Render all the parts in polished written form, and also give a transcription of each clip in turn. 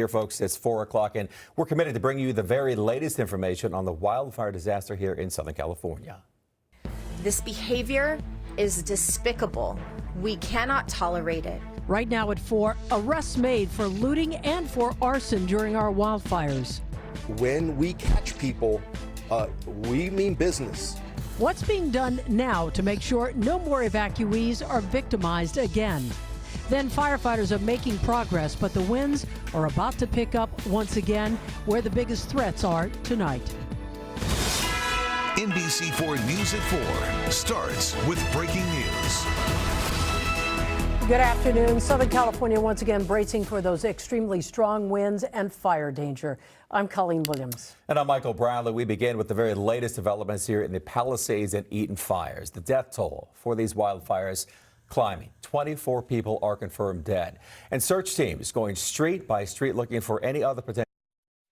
Here, folks, it's 4 o'clock, and we're committed to bringing you the very latest information on the wildfire disaster here in Southern California. This behavior is despicable. We cannot tolerate it. Right now at 4, arrests made for looting and for arson during our wildfires. When we catch people, we mean business. What's being done now to make sure no more evacuees are victimized again? Then firefighters are making progress, but the winds are about to pick up once again, where the biggest threats are tonight. NBC4 News at 4 starts with breaking news. Good afternoon. Southern California once again bracing for those extremely strong winds and fire danger. I'm Colleen Williams. And I'm Michael Bradley. We begin with the very latest developments here in the Palisades and Eaton fires. The death toll for these wildfires climbing. 24 people are confirmed dead. And search teams going street by street looking for any other potential.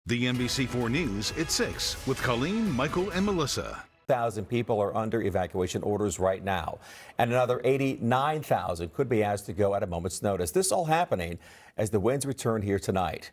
The NBC4 News at 6 with Colleen, Michael, and Melissa. 1,000 people are under evacuation orders right now, and another 89,000 could be asked to go at a moment's notice. This all happening as the winds return here tonight.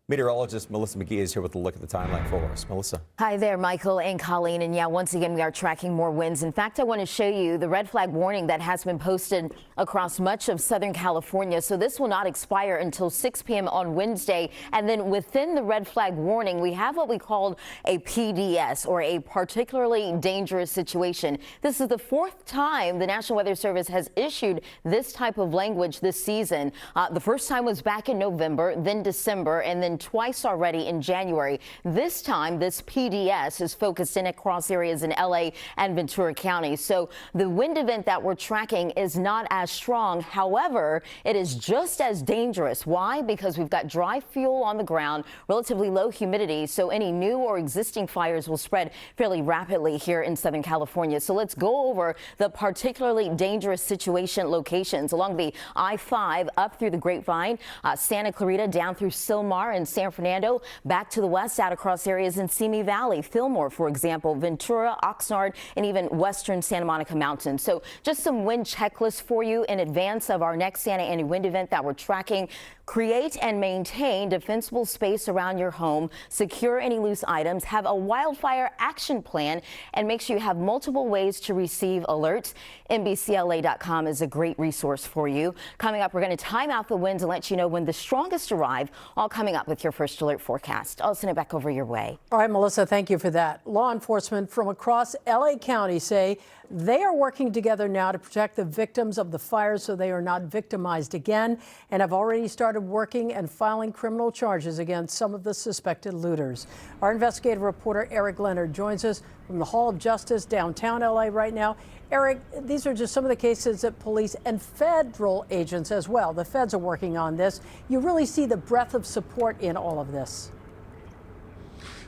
Meteorologist Melissa McGee is here with a look at the timeline for us. Melissa. Hi there, Michael and Colleen. And yeah, once again, we are tracking more winds. In fact, I want to show you the red flag warning that has been posted across much of Southern California. So this will not expire until 6 p.m. on Wednesday. And then within the red flag warning, we have what we called a PDS, or a particularly dangerous situation. This is the 4th time the National Weather Service has issued this type of language this season. The first time was back in November, then December, and then twice already in January. This time, this PDS is focused in across areas in LA and Ventura County. So the wind event that we're tracking is not as strong. However, it is just as dangerous. Why? Because we've got dry fuel on the ground, relatively low humidity. So any new or existing fires will spread fairly rapidly here in Southern California. So let's go over the particularly dangerous situation locations along the I-5 up through the Grapevine, Santa Clarita down through Silmar and San Fernando, back to the west out across areas in Simi Valley, Fillmore, for example, Ventura, Oxnard, and even western Santa Monica Mountain. So just some wind checklists for you in advance of our next Santa Ana wind event that we're tracking. Create and maintain defensible space around your home, secure any loose items, have a wildfire action plan, and make sure you have multiple ways to receive alerts. NBCLA.com is a great resource for you. Coming up, we're going to time out the winds and let you know when the strongest arrive, all coming up with your first alert forecast. I'll send it back over your way. All right, Melissa, thank you for that. Law enforcement from across LA County say they are working together now to protect the victims of the fires so they are not victimized again, and have already started working and filing criminal charges against some of the suspected looters. Our investigative reporter Eric Leonard joins us from the Hall of Justice downtown LA right now. Eric, these are just some of the cases that police and federal agents as well, the feds are working on this. You really see the breadth of support in all of this.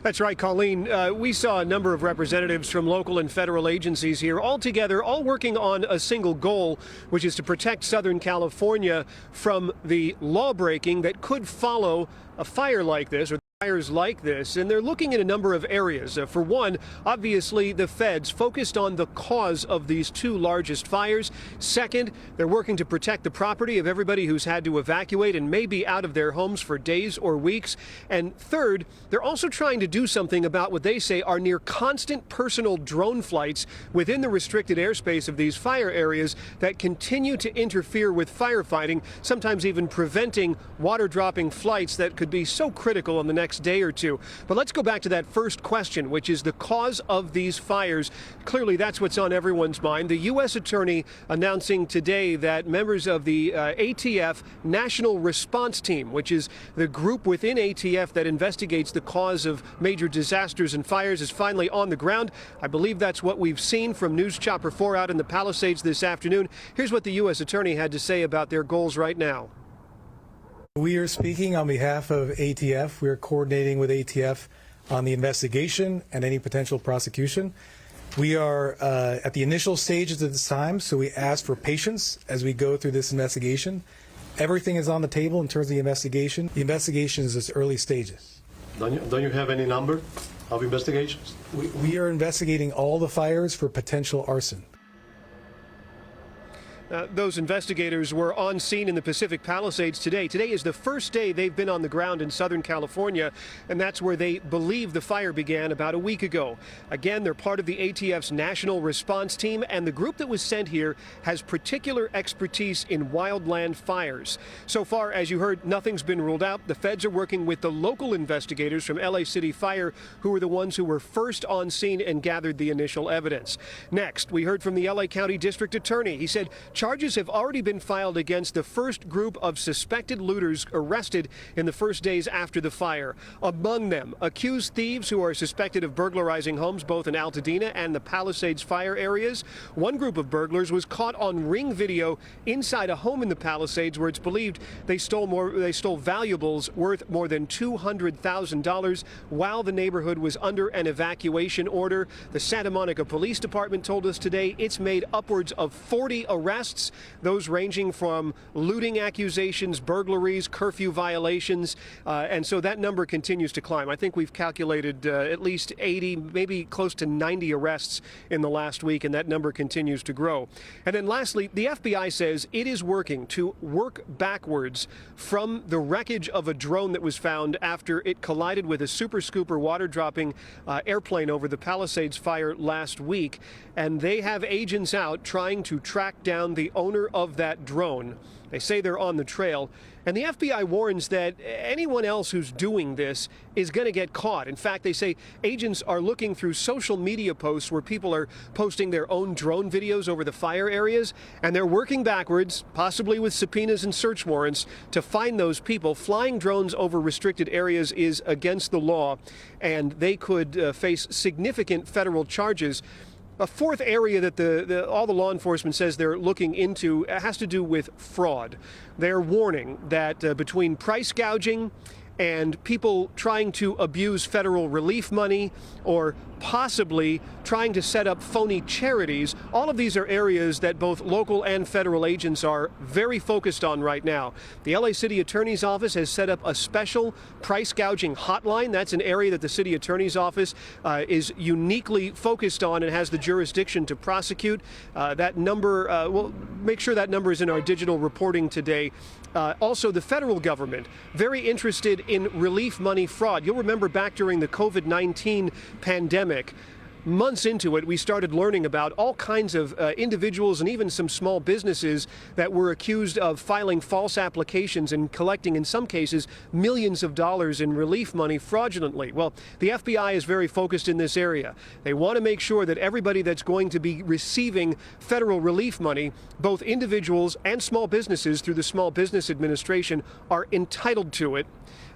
That's right, Colleen. We saw a number of representatives from local and federal agencies here, all together, all working on a single goal, which is to protect Southern California from the lawbreaking that could follow a fire like this, or fires like this, and they're looking at a number of areas. For one, obviously the feds focused on the cause of these 2 largest fires. Second, they're working to protect the property of everybody who's had to evacuate and may be out of their homes for days or weeks. And third, they're also trying to do something about what they say are near constant personal drone flights within the restricted airspace of these fire areas that continue to interfere with firefighting, sometimes even preventing water dropping flights that could be so critical in the next day or two. But let's go back to that first question, which is the cause of these fires. Clearly, that's what's on everyone's mind. The U.S. Attorney announcing today that members of the ATF National Response Team, which is the group within ATF that investigates the cause of major disasters and fires, is finally on the ground. I believe that's what we've seen from News Chopper 4 out in the Palisades this afternoon. Here's what the U.S. Attorney had to say about their goals right now. We are speaking on behalf of ATF. We are coordinating with ATF on the investigation and any potential prosecution. We are at the initial stages of this time, so we ask for patience as we go through this investigation. Everything is on the table in terms of the investigation. The investigation is its early stages. Don't you have any number of investigations? We are investigating all the fires for potential arson. Those investigators were on scene in the Pacific Palisades today. Today is the first day they've been on the ground in Southern California, and that's where they believe the fire began about a week ago. Again, they're part of the ATF's national response team, and the group that was sent here has particular expertise in wildland fires. So far, as you heard, nothing's been ruled out. The feds are working with the local investigators from LA City Fire, who were the ones who were first on scene and gathered the initial evidence. Next, we heard from the LA County District Attorney. He said charges have already been filed against the first group of suspected looters arrested in the first days after the fire. Among them, accused thieves who are suspected of burglarizing homes both in Altadena and the Palisades fire areas. One group of burglars was caught on Ring video inside a home in the Palisades where it's believed they stole valuables worth more than $200,000 while the neighborhood was under an evacuation order. The Santa Monica Police Department told us today it's made upwards of 40 arrests, those ranging from looting accusations, burglaries, curfew violations, and so that number continues to climb. I think we've calculated at least 80, maybe close to 90 arrests in the last week, and that number continues to grow. And then lastly, the FBI says it is working to work backwards from the wreckage of a drone that was found after it collided with a Super Scooper water-dropping airplane over the Palisades fire last week, and they have agents out trying to track down the owner of that drone. They say they're on the trail, and the FBI warns that anyone else who's doing this is going to get caught. In fact, they say agents are looking through social media posts where people are posting their own drone videos over the fire areas, and they're working backwards, possibly with subpoenas and search warrants, to find those people. Flying drones over restricted areas is against the law, and they could face significant federal charges. A fourth area that all the law enforcement says they're looking into has to do with fraud. They're warning that between price gouging and people trying to abuse federal relief money or possibly trying to set up phony charities, all of these are areas that both local and federal agents are very focused on right now. The LA City Attorney's Office has set up a special price gouging hotline. That's an area that the City Attorney's Office is uniquely focused on and has the jurisdiction to prosecute. That number, we'll make sure that number is in our digital reporting today. Also, the federal government, very interested in relief money fraud. You'll remember back during the COVID-19 pandemic, months into it, we started learning about all kinds of individuals and even some small businesses that were accused of filing false applications and collecting, in some cases, millions of dollars in relief money fraudulently. Well, the FBI is very focused in this area. They want to make sure that everybody that's going to be receiving federal relief money, both individuals and small businesses through the Small Business Administration, are entitled to it.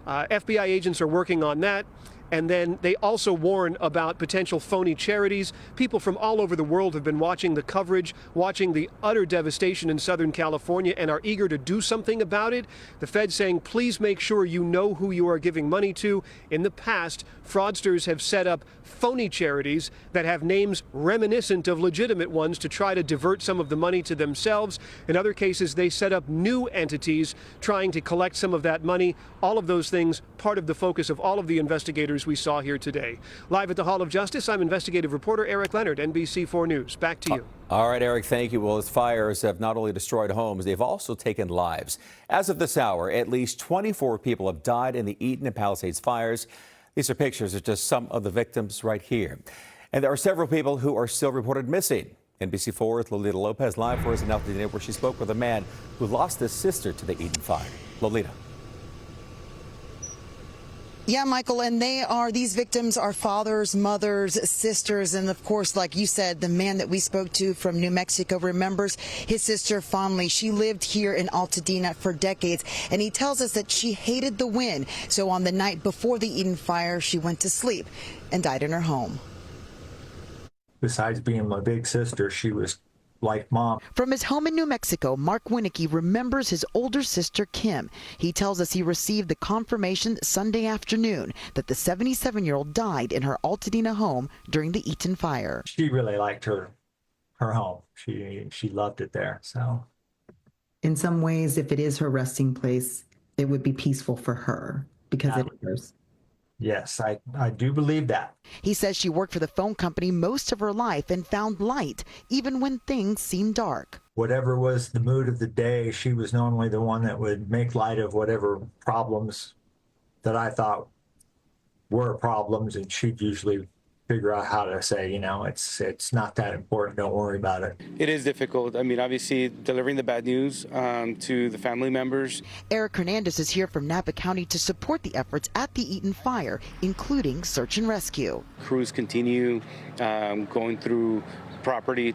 FBI agents are working on that. And then they also warn about potential phony charities. People from all over the world have been watching the coverage, watching the utter devastation in Southern California, and are eager to do something about it. The Fed saying, please make sure you know who you are giving money to. In the past, fraudsters have set up phony charities that have names reminiscent of legitimate ones to try to divert some of the money to themselves. In other cases, they set up new entities trying to collect some of that money. All of those things, part of the focus of all of the investigators we saw here today. Live at the Hall of Justice, I'm investigative reporter Eric Leonard, NBC4 News. Back to you. All right, Eric, thank you. Well, those fires have not only destroyed homes, they've also taken lives. As of this hour, at least 24 people have died in the Eaton and Palisades fires. These are pictures of just some of the victims right here. And there are several people who are still reported missing. NBC4's Lolita Lopez live for us in Altadena, where she spoke with a man who lost his sister to the Eaton fire. Lolita. Yeah, Michael, and these victims are fathers, mothers, sisters, and of course, like you said, the man that we spoke to from New Mexico remembers his sister fondly. She lived here in Altadena for decades, and he tells us that she hated the wind. So on the night before the Eaton fire, she went to sleep and died in her home. Besides being my big sister, she was like Mom. From his home in New Mexico, Mark Winnicky remembers his older sister, Kim. He tells us he received the confirmation Sunday afternoon that the 77-year-old died in her Altadena home during the Eaton fire. She really liked her home. She loved it there. So, in some ways, if it is her resting place, it would be peaceful for her because it is. Yes, I do believe that. He says she worked for the phone company most of her life and found light even when things seemed dark. whatever was the mood of the day, she was normally the one that would make light of whatever problems that I thought were problems, and she'd usually figure out how to say, you know, it's not that important, don't worry about it. It is difficult. I mean, obviously, delivering the bad news to the family members. Eric Hernandez is here from Napa County to support the efforts at the Eaton fire, including search and rescue. Crews continue going through property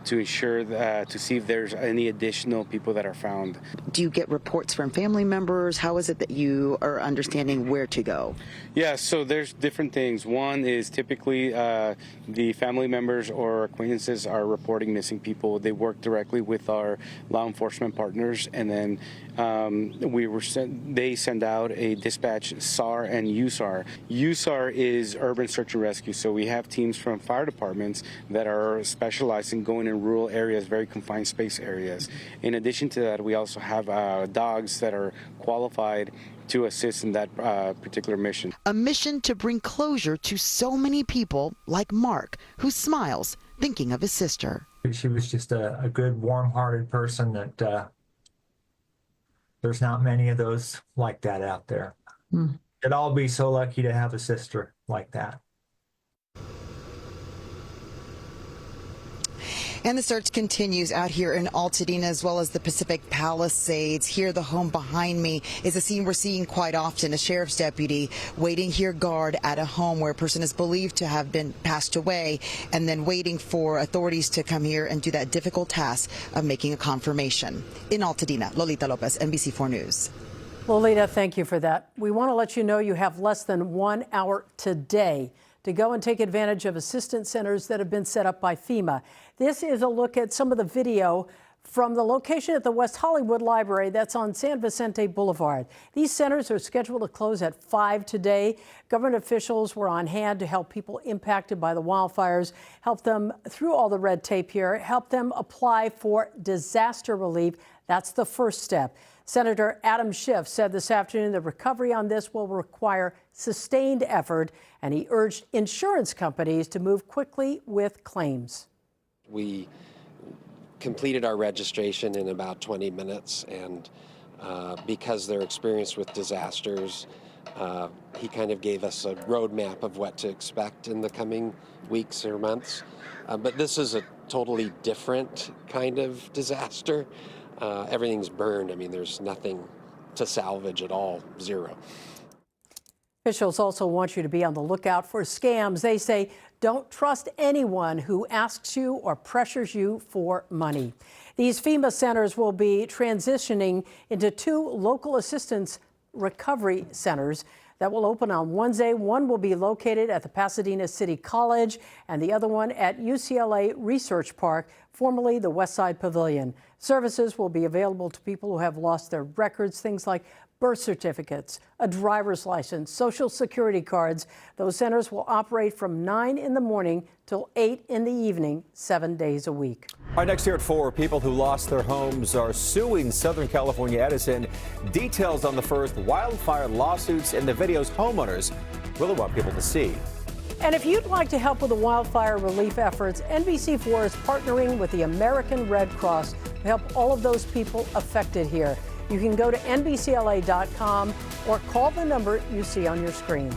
to ensure that, to see if there's any additional people that are found. Do you get reports from family members? How is it that you are understanding where to go? Yeah, so there's different things. One is typically the family members or acquaintances are reporting missing people. They work directly with our law enforcement partners, and then they send out a dispatch SAR and USAR. USAR is urban search and rescue, so we have teams from fire departments that are specialized in going in rural areas, very confined space areas. In addition to that, we also have dogs that are qualified to assist in that particular mission. A mission to bring closure to so many people like Mark, who smiles thinking of his sister. She was just a good, warm-hearted person that there's not many of those like that out there. I'd all be so lucky to have a sister like that. And the search continues out here in Altadena as well as the Pacific Palisades. Here, the home behind me is a scene we're seeing quite often. A sheriff's deputy waiting here guard at a home where a person is believed to have been passed away, and then waiting for authorities to come here and do that difficult task of making a confirmation. In Altadena, Lolita Lopez, NBC4 News. Lolita, thank you for that. We want to let you know you have less than 1 hour today to go and take advantage of assistance centers that have been set up by FEMA. This is a look at some of the video from the location at the West Hollywood Library that's on San Vicente Boulevard. These centers are scheduled to close at 5 today. Government officials were on hand to help people impacted by the wildfires, help them through all the red tape here, help them apply for disaster relief. That's the first step. Senator Adam Schiff said this afternoon the recovery on this will require sustained effort, and he urged insurance companies to move quickly with claims. We completed our registration in about 20 minutes, and because they're experienced with disasters, he kind of gave us a roadmap of what to expect in the coming weeks or months. But this is a totally different kind of disaster. Everything's burned. I mean, there's nothing to salvage at all, zero. Officials also want you to be on the lookout for scams. They say don't trust anyone who asks you or pressures you for money. These FEMA centers will be transitioning into 2 local assistance recovery centers that will open on Wednesday. One will be located at the Pasadena City College and the other one at UCLA Research Park, formerly the Westside Pavilion. Services will be available to people who have lost their records, things like birth certificates, a driver's license, Social Security cards. Those centers will operate from 9 in the morning till 8 in the evening, 7 days a week. All right, next here at 4, people who lost their homes are suing Southern California Edison. Details on the first wildfire lawsuits and the videos homeowners really want people to see. And if you'd like to help with the wildfire relief efforts, NBC4 is partnering with the American Red Cross to help all of those people affected here. You can go to NBCLA.com or call the number you see on your screen.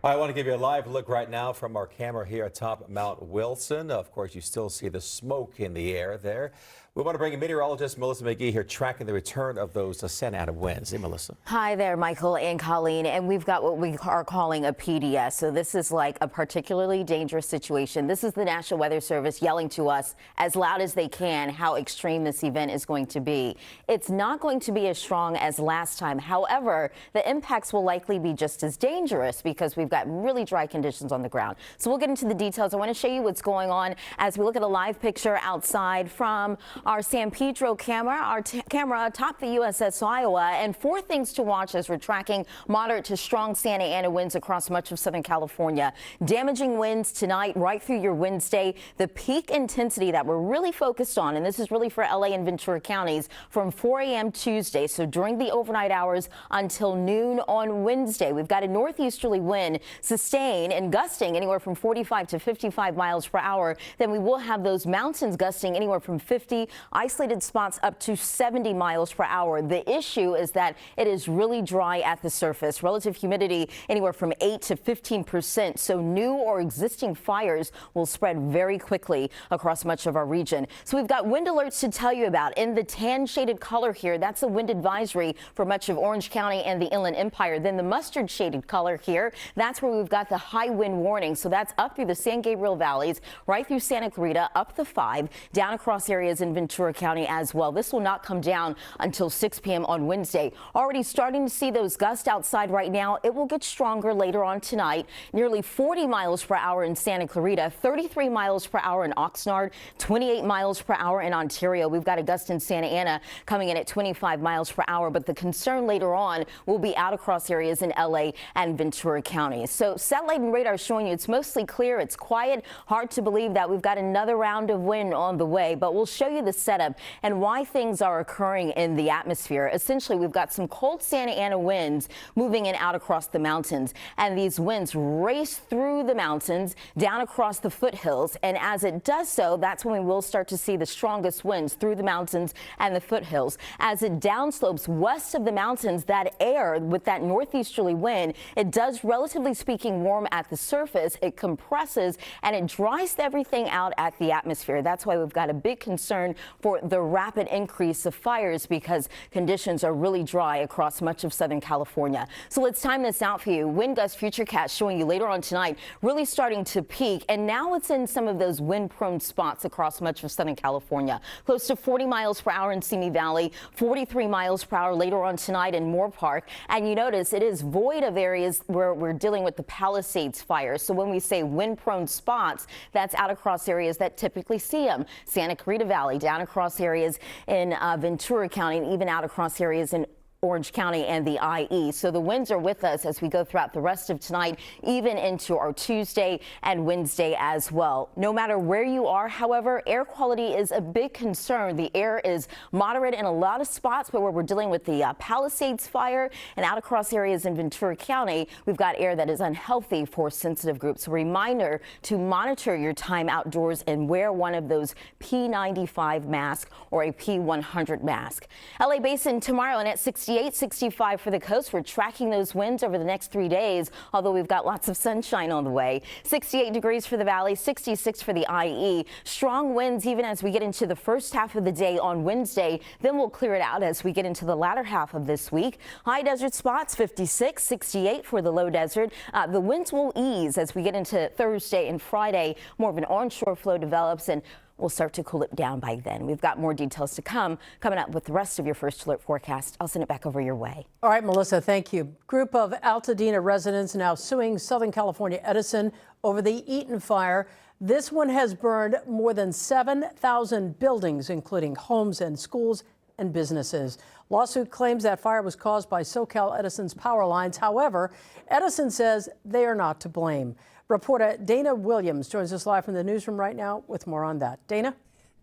I want to give you a live look right now from our camera here atop Mount Wilson. Of course, you still see the smoke in the air there. We want to bring in meteorologist Melissa McGee here tracking the return of those Santa Ana winds. Hey, Melissa. Hi there, Michael and Colleen. And we've got what we are calling a PDS. So this is like a particularly dangerous situation. This is the National Weather Service yelling to us as loud as they can how extreme this event is going to be. It's not going to be as strong as last time. However, the impacts will likely be just as dangerous because we've got really dry conditions on the ground. So we'll get into the details. I want to show you what's going on as we look at a live picture outside from our San Pedro camera, camera atop the USS Iowa, and 4 things to watch as we're tracking moderate to strong Santa Ana winds across much of Southern California. Damaging winds tonight right through your Wednesday. The peak intensity that we're really focused on, and this is really for LA and Ventura counties, from 4 a.m. Tuesday, so during the overnight hours until noon on Wednesday. We've got a northeasterly wind sustain and gusting anywhere from 45 to 55 miles per hour. Then we will have those mountains gusting anywhere from 50, isolated spots up to 70 miles per hour. The issue is that it is really dry at the surface. Relative humidity anywhere from 8 to 15%. So new or existing fires will spread very quickly across much of our region. So we've got wind alerts to tell you about. In the tan shaded color here, that's a wind advisory for much of Orange County and the Inland Empire. Then the mustard shaded color here, that's where we've got the high wind warning. So that's up through the San Gabriel valleys, right through Santa Clarita, up the 5, down across areas in Ventura County as well. This will not come down until 6 p.m. on Wednesday. Already starting to see those gusts outside right now. It will get stronger later on tonight. Nearly 40 miles per hour in Santa Clarita, 33 miles per hour in Oxnard, 28 miles per hour in Ontario. We've got a gust in Santa Ana coming in at 25 miles per hour, but the concern later on will be out across areas in LA and Ventura County. So satellite and radar showing you it's mostly clear. It's quiet. Hard to believe that we've got another round of wind on the way, but we'll show you the setup and why things are occurring in the atmosphere. Essentially, we've got some cold Santa Ana winds moving in out across the mountains, and these winds race through the mountains down across the foothills. And as it does so, that's when we will start to see the strongest winds through the mountains and the foothills. As it downslopes west of the mountains, that air with that northeasterly wind, it does, relatively speaking, warm at the surface. It compresses and it dries everything out at the atmosphere. That's why we've got a big concern for the rapid increase of fires, because conditions are really dry across much of Southern California. So let's time this out for you. Wind gust futurecast showing you later on tonight, really starting to peak, and now it's in some of those wind-prone spots across much of Southern California. Close to 40 miles per hour in Simi Valley, 43 miles per hour later on tonight in Moore Park. And you notice it is void of areas where we're dealing with the Palisades fires. So when we say wind-prone spots, that's out across areas that typically see them. Santa Clarita Valley, down across areas in Ventura County, and even out across areas in Orange County and the IE. So the winds are with us as we go throughout the rest of tonight, even into our Tuesday and Wednesday as well. No matter where you are, however, air quality is a big concern. The air is moderate in a lot of spots, but where we're dealing with the Palisades fire and out across areas in Ventura County, we've got air that is unhealthy for sensitive groups. So a reminder to monitor your time outdoors and wear one of those P95 masks or a P100 mask. LA Basin tomorrow and at 68, 65 for the coast. We're tracking those winds over the next 3 days, although we've got lots of sunshine on the way. 68 degrees for the valley, 66 for the IE. Strong winds even as we get into the first half of the day on Wednesday. Then we'll clear it out as we get into the latter half of this week. High desert spots, 56, 68 for the low desert. The winds will ease as we get into Thursday and Friday. More of an onshore flow develops, and we'll start to cool it down by then. We've got more details to coming up with the rest of your first alert forecast. I'll send it back over your way. All right, Melissa, thank you. Group of Altadena residents now suing Southern California Edison over the Eaton fire. This one has burned more than 7,000 buildings, including homes and schools and businesses. Lawsuit claims that fire was caused by SoCal Edison's power lines. However, Edison says they are not to blame. Reporter Dana Williams joins us live from the newsroom right now with more on that. Dana?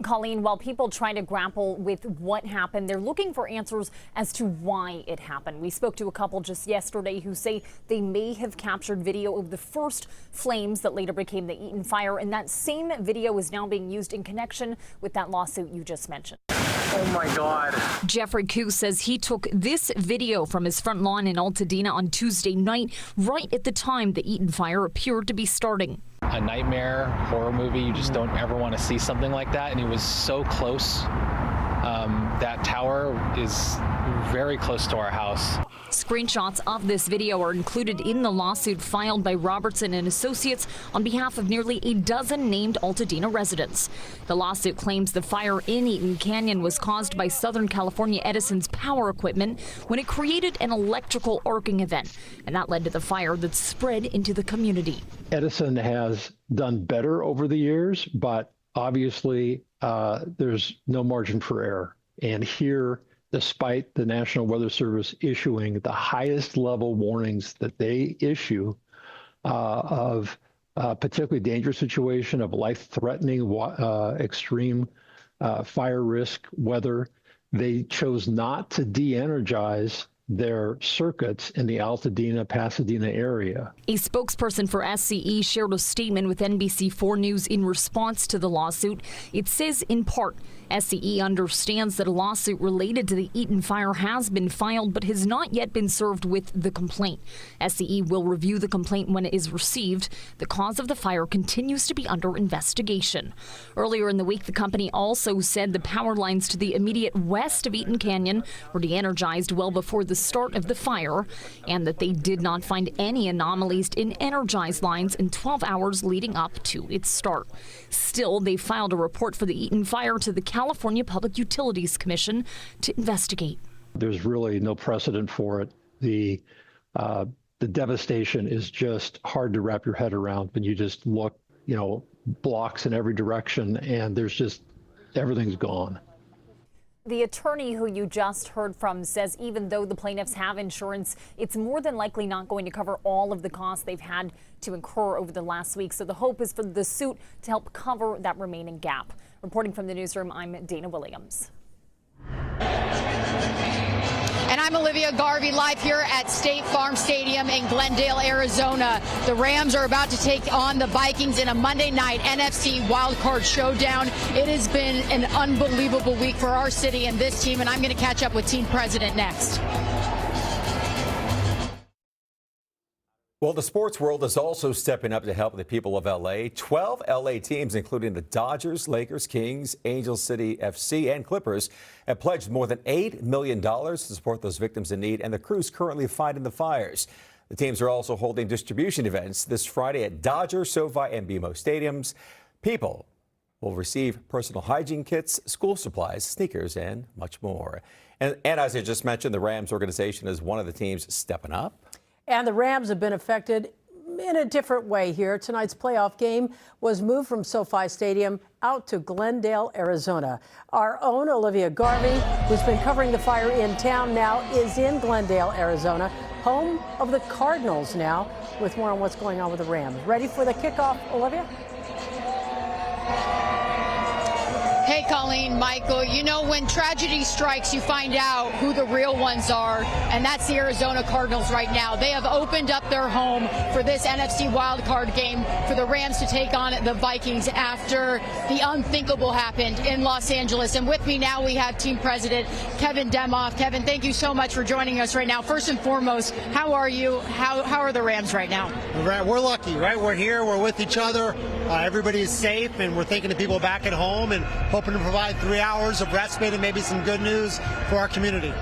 Colleen, while people try to grapple with what happened, they're looking for answers as to why it happened. We spoke to a couple just yesterday who say they may have captured video of the first flames that later became the Eaton fire, and that same video is now being used in connection with that lawsuit you just mentioned. Oh my God. Jeffrey Koo says he took this video from his front lawn in Altadena on Tuesday night, right at the time the Eaton fire appeared to be starting. A nightmare horror movie. You just don't ever want to see something like that. And he was so close. That tower is very close to our house. Screenshots of this video are included in the lawsuit filed by Robertson and Associates on behalf of nearly a dozen named Altadena residents. The lawsuit claims the fire in Eaton Canyon was caused by Southern California Edison's power equipment when it created an electrical arcing event, and that led to the fire that spread into the community. Edison has done better over the years, but obviously there's no margin for error. And here, despite the National Weather Service issuing the highest level warnings that they issue of particularly dangerous situation, of life-threatening extreme fire risk weather, they chose not to de-energize their circuits in the Altadena, Pasadena area. A spokesperson for SCE shared a statement with NBC4 News in response to the lawsuit. It says, in part, SCE understands that a lawsuit related to the Eaton fire has been filed but has not yet been served with the complaint. SCE will review the complaint when it is received. The cause of the fire continues to be under investigation. Earlier in the week, the company also said the power lines to the immediate west of Eaton Canyon were de-energized well before the start of the fire, and that they did not find any anomalies in energized lines in 12 hours leading up to its start. Still, they filed a report for the Eaton fire to the California Public Utilities Commission to investigate. There's really no precedent for it. The devastation is just hard to wrap your head around when you just look, blocks in every direction, and there's just everything's gone. The attorney who you just heard from says even though the plaintiffs have insurance, it's more than likely not going to cover all of the costs they've had to incur over the last week. So the hope is for the suit to help cover that remaining gap. Reporting from the newsroom, I'm Dana Williams. And I'm Olivia Garvey, live here at State Farm Stadium in Glendale, Arizona. The Rams are about to take on the Vikings in a Monday night NFC wildcard showdown. It has been an unbelievable week for our city and this team, and I'm going to catch up with team president next. Well, the sports world is also stepping up to help the people of L.A. 12 L.A. teams, including the Dodgers, Lakers, Kings, Angel City FC, and Clippers, have pledged more than $8 million to support those victims in need and the crews currently fighting the fires. The teams are also holding distribution events this Friday at Dodger, SoFi, and BMO stadiums. People will receive personal hygiene kits, school supplies, sneakers, and much more. And as I just mentioned, the Rams organization is one of the teams stepping up. And the Rams have been affected in a different way here. Tonight's playoff game was moved from SoFi Stadium out to Glendale, Arizona. Our own Olivia Garvey, who's been covering the fire in town now, is in Glendale, Arizona, home of the Cardinals now, with more on what's going on with the Rams. Ready for the kickoff, Olivia? Hey, Colleen, Michael, when tragedy strikes, you find out who the real ones are, and that's the Arizona Cardinals right now. They have opened up their home for this NFC wildcard game for the Rams to take on the Vikings after the unthinkable happened in Los Angeles. And with me now, we have team president Kevin Demoff. Kevin, thank you so much for joining us right now. First and foremost, how are you? How are the Rams right now? We're lucky, right? We're here, we're with each other. Everybody is safe, and we're thinking of people back at home and hoping to provide 3 hours of respite and maybe some good news for our community.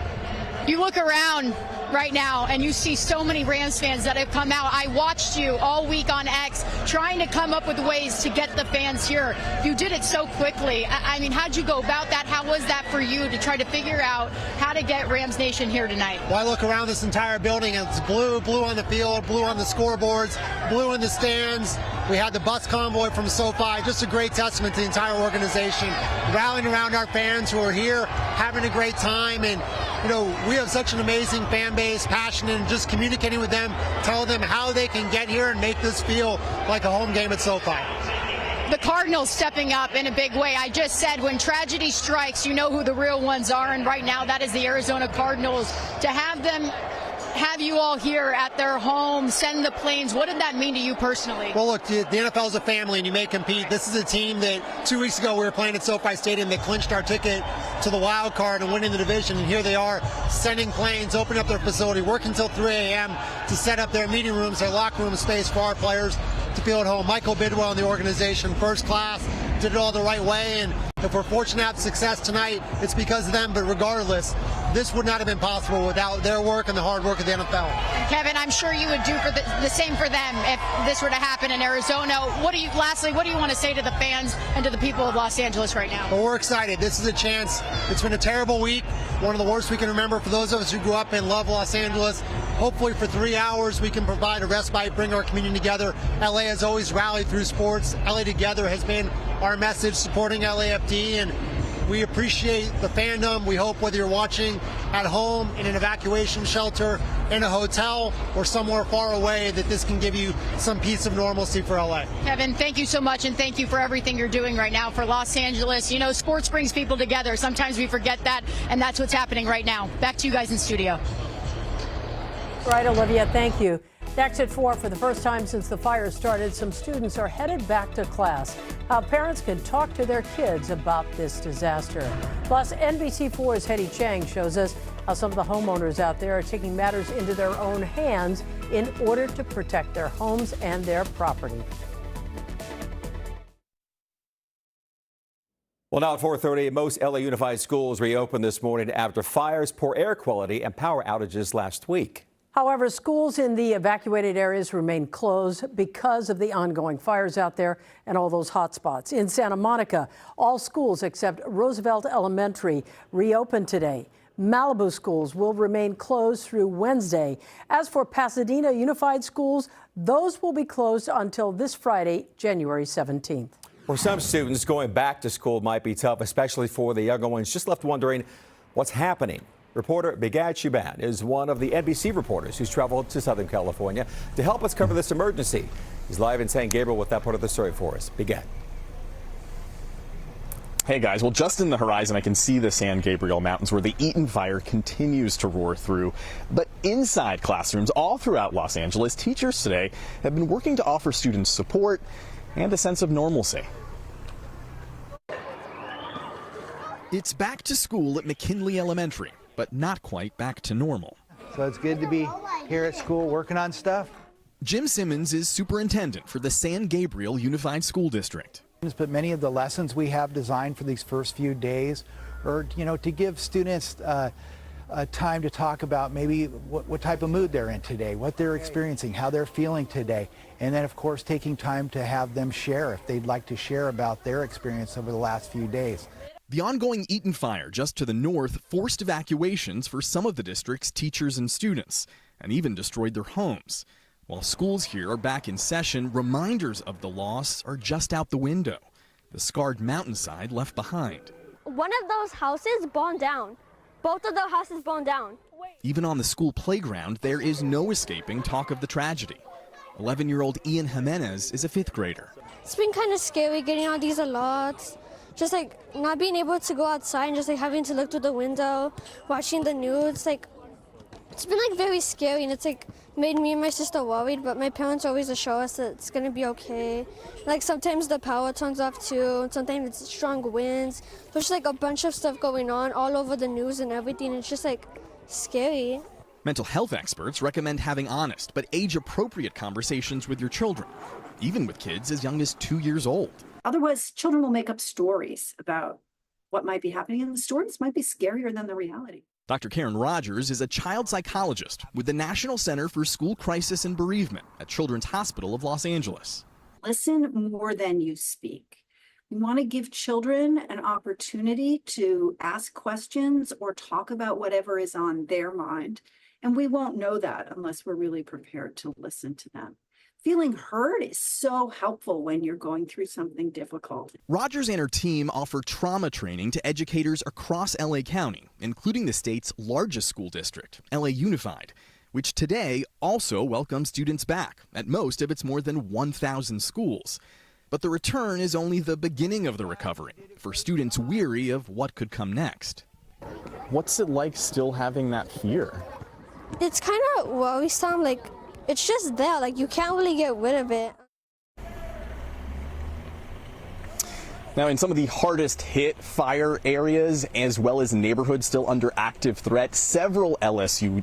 You look around right now and you see so many Rams fans that have come out. I watched you all week on X trying to come up with ways to get the fans here. You did it so quickly. I mean, how'd you go about that? How was that for you to try to figure out how to get Rams Nation here tonight? Well, I look around this entire building and it's blue on the field, blue on the scoreboards, blue in the stands. We had the bus convoy from SoFi, just a great testament to the entire organization, rallying around our fans who are here, having a great time. And, we have such an amazing fan base, passionate, and just communicating with them, telling them how they can get here and make this feel like a home game at SoFi. The Cardinals stepping up in a big way. I just said when tragedy strikes, you know who the real ones are, and right now that is the Arizona Cardinals. To have you all here at their home, send the planes, what did that mean to you personally? Well, look, the NFL is a family and you may compete. This is a team that 2 weeks ago we were playing at SoFi Stadium that clinched our ticket to the wild card and winning the division, and here they are sending planes, opening up their facility, working until 3 a.m. to set up their meeting rooms, their locker room space for our players to feel at home. Michael Bidwell and the organization, first class, did it all the right way, and if we're fortunate to have success tonight, it's because of them. But regardless, this would not have been possible without their work and the hard work of the NFL. Kevin, I'm sure you would do for the same for them if this were to happen in Arizona. Lastly, what do you want to say to the fans and to the people of Los Angeles right now? Well, we're excited. This is a chance. It's been a terrible week, one of the worst we can remember for those of us who grew up and love Los Angeles. Hopefully for 3 hours we can provide a respite, bring our community together. LA has always rallied through sports. LA Together has been our message supporting LAFD, and we appreciate the fandom. We hope whether you're watching at home, in an evacuation shelter, in a hotel, or somewhere far away, that this can give you some piece of normalcy for LA. Kevin, thank you so much, and thank you for everything you're doing right now for Los Angeles. You know, sports brings people together. Sometimes we forget that, and that's what's happening right now. Back to you guys in studio. Right, Olivia, thank you. Next at 4, for the first time since the fire started, some students are headed back to class. How parents can talk to their kids about this disaster. Plus, NBC4's Hetty Chang shows us how some of the homeowners out there are taking matters into their own hands in order to protect their homes and their property. Well, now at 4:30, most LA Unified schools reopened this morning after fires, poor air quality, and power outages last week. However, schools in the evacuated areas remain closed because of the ongoing fires out there and all those hot spots. In Santa Monica, all schools except Roosevelt Elementary reopened today. Malibu schools will remain closed through Wednesday. As for Pasadena Unified Schools, those will be closed until this Friday, January 17th. For some students, going back to school might be tough, especially for the younger ones just left wondering what's happening. Reporter Bigad Shiban is one of the NBC reporters who's traveled to Southern California to help us cover this emergency. He's live in San Gabriel with that part of the story for us. Bigad. Hey guys, well, just in the horizon, I can see the San Gabriel Mountains where the Eaton fire continues to roar through. But inside classrooms all throughout Los Angeles, teachers today have been working to offer students support and a sense of normalcy. It's back to school at McKinley Elementary, but not quite back to normal. So it's good to be here at school working on stuff. Jim Simmons is superintendent for the San Gabriel Unified School District. But many of the lessons we have designed for these first few days are, to give students time to talk about maybe what type of mood they're in today, what they're experiencing, how they're feeling today. And then, of course, taking time to have them share if they'd like to share about their experience over the last few days. The ongoing Eaton fire just to the north forced evacuations for some of the district's teachers and students, and even destroyed their homes. While schools here are back in session, reminders of the loss are just out the window. The scarred mountainside left behind. One of those houses burned down. Both of the houses burned down. Even on the school playground, there is no escaping talk of the tragedy. 11-year-old Ian Jimenez is a 5th grader. It's been kind of scary getting all these alerts. Just like not being able to go outside and just like having to look through the window, watching the news. It's been like very scary, and it's like made me and my sister worried, but my parents always assure us that it's gonna be okay. Like sometimes the power turns off too, and sometimes it's strong winds. There's like a bunch of stuff going on all over the news and everything. It's just like scary. Mental health experts recommend having honest but age-appropriate conversations with your children, even with kids as young as 2 years old. Otherwise, children will make up stories about what might be happening, and the stories might be scarier than the reality. Dr. Karen Rogers is a child psychologist with the National Center for School Crisis and Bereavement at Children's Hospital of Los Angeles. Listen more than you speak. We want to give children an opportunity to ask questions or talk about whatever is on their mind. And we won't know that unless we're really prepared to listen to them. Feeling heard is so helpful when you're going through something difficult. Rogers and her team offer trauma training to educators across LA County, including the state's largest school district, LA Unified, which today also welcomes students back at most of its more than 1,000 schools. But the return is only the beginning of the recovery for students weary of what could come next. What's it like still having that fear? It's kind of worrisome, like it's just there, like you can't really get rid of it. Now, in some of the hardest hit fire areas, as well as neighborhoods still under active threat, several LAUSD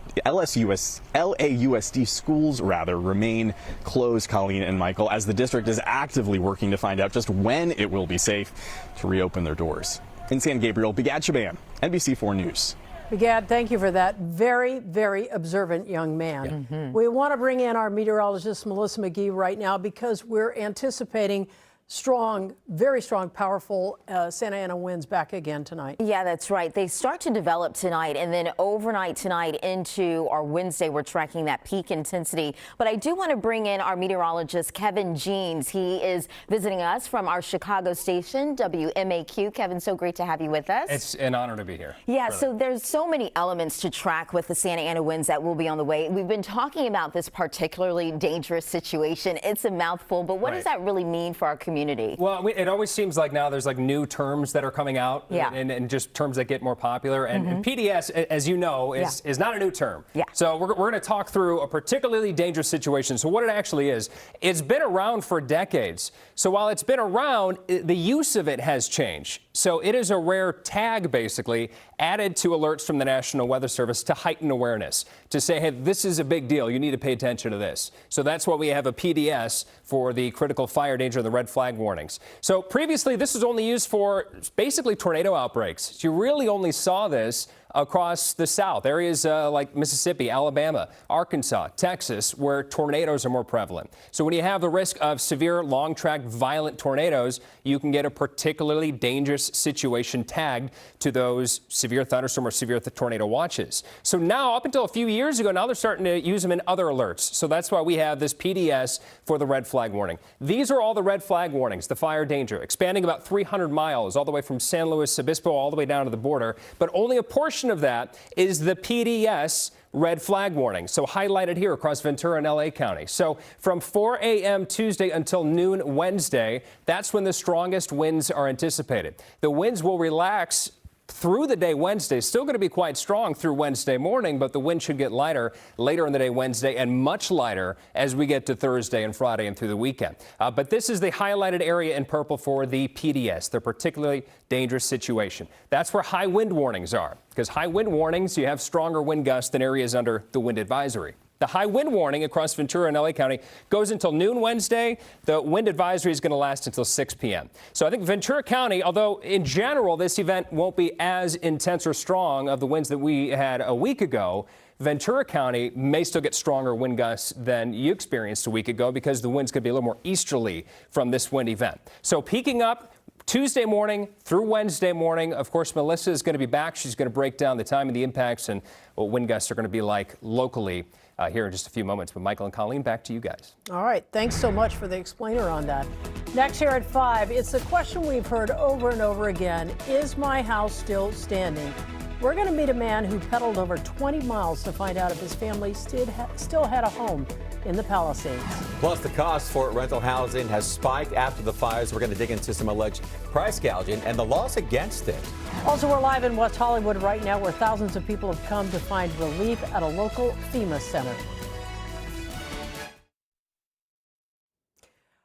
schools remain closed, Colleen and Michael, as the district is actively working to find out just when it will be safe to reopen their doors. In San Gabriel, Bigad Shiban, NBC4 News. Bigad, thank you for that. Very, very observant young man. We want to bring in our meteorologist, Melissa McGee, right now because we're anticipating strong, very strong, powerful Santa Ana winds back again tonight. Yeah, that's right. They start to develop tonight, and then overnight tonight into our Wednesday, we're tracking that peak intensity. But I do want to bring in our meteorologist, Kevin Jeans. He is visiting us from our Chicago station, WMAQ. Kevin, so great to have you with us. It's an honor to be here. Yeah, really. So there's so many elements to track with the Santa Ana winds that will be on the way. We've been talking about this particularly dangerous situation. It's a mouthful, but what does that really mean for our community? Well, it always seems like now there's like new terms that are coming out, and just terms that get more popular. And PDS, as you know, is not a new term. So we're going to talk through a particularly dangerous situation. So what it actually is, it's been around for decades. So while it's been around, the use of it has changed. So it is a rare tag, basically, added to alerts from the National Weather Service to heighten awareness, to say, hey, this is a big deal. You need to pay attention to this. So that's why we have a PDS for the critical fire danger and the red flag warnings. So previously, this was only used for basically tornado outbreaks. You really only saw this across the South, areas like Mississippi, Alabama, Arkansas, Texas, where tornadoes are more prevalent. So when you have the risk of severe, long-track, violent tornadoes, you can get a particularly dangerous situation tagged to those severe thunderstorm or severe tornado watches. So now, up until a few years ago, now they're starting to use them in other alerts. So that's why we have this PDS for the red flag warning. These are all the red flag warnings, the fire danger, expanding about 300 miles, all the way from San Luis Obispo all the way down to the border, but only a portion of that is the PDS red flag warning. So highlighted here across Ventura and LA County. So from 4 a.m. Tuesday until noon Wednesday, that's when the strongest winds are anticipated. The winds will relax through the day Wednesday. Still going to be quite strong through Wednesday morning, but the wind should get lighter later in the day Wednesday and much lighter as we get to Thursday and Friday and through the weekend. But this is the highlighted area in purple for the PDS, the particularly dangerous situation. That's where high wind warnings are, because high wind warnings, you have stronger wind gusts than areas under the wind advisory. The high wind warning across Ventura and LA County goes until noon Wednesday. The wind advisory is going to last until 6 p.m. So I think Ventura County, although in general this event won't be as intense or strong of the winds that we had a week ago, Ventura County may still get stronger wind gusts than you experienced a week ago because the winds could be a little more easterly from this wind event. So peaking up Tuesday morning through Wednesday morning. Of course, Melissa is going to be back. She's going to break down the time of the impacts and what wind gusts are going to be like locally here in just a few moments. But Michael and Colleen, back to you guys. All right. Thanks so much for the explainer on that. Next here at 5, it's a question we've heard over and over again. Is my house still standing? We're going to meet a man who pedaled over 20 miles to find out if his family still had a home in the Palisades. Plus, the cost for rental housing has spiked after the fires. We're going to dig into some alleged price gouging and the laws against it. Also, we're live in West Hollywood right now, where thousands of people have come to find relief at a local FEMA center.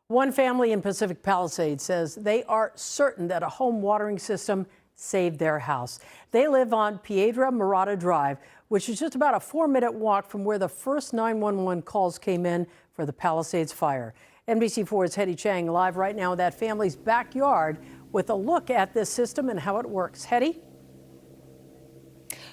One family in Pacific Palisades says they are certain that a home watering system saved their house. They live on Piedra Morada Drive, which is just about a 4-minute walk from where the first 911 calls came in for the Palisades fire. NBC4's Hetty Chang live right now in that family's backyard with a look at this system and how it works. Hetty?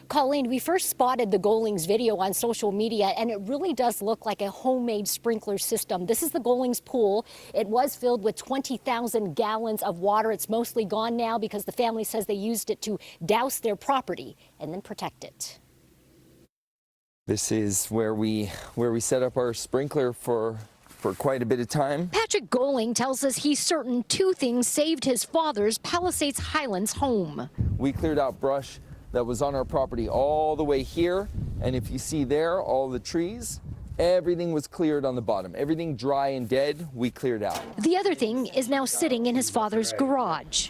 Colleen, we first spotted the Gollings video on social media, and it really does look like a homemade sprinkler system. This is the Gollings pool. It was filled with 20,000 gallons of water. It's mostly gone now because the family says they used it to douse their property and then protect it. This is where we set up our sprinkler for quite a bit of time. Patrick Golling tells us he's certain 2 things saved his father's Palisades Highlands home. We cleared out brush that was on our property all the way here, and if you see there, all the trees, everything was cleared on the bottom. Everything dry and dead, we cleared out. The other thing is now sitting in his father's garage.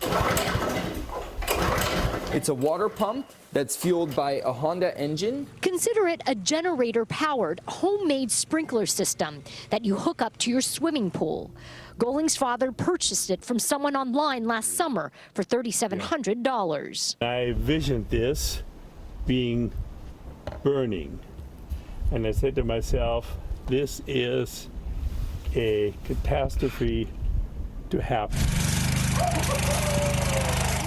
It's a water pump that's fueled by a Honda engine. Consider it a generator-powered, homemade sprinkler system that you hook up to your swimming pool. Golling's father purchased it from someone online last summer for $3,700. I visioned this being burning, and I said to myself, this is a catastrophe to happen.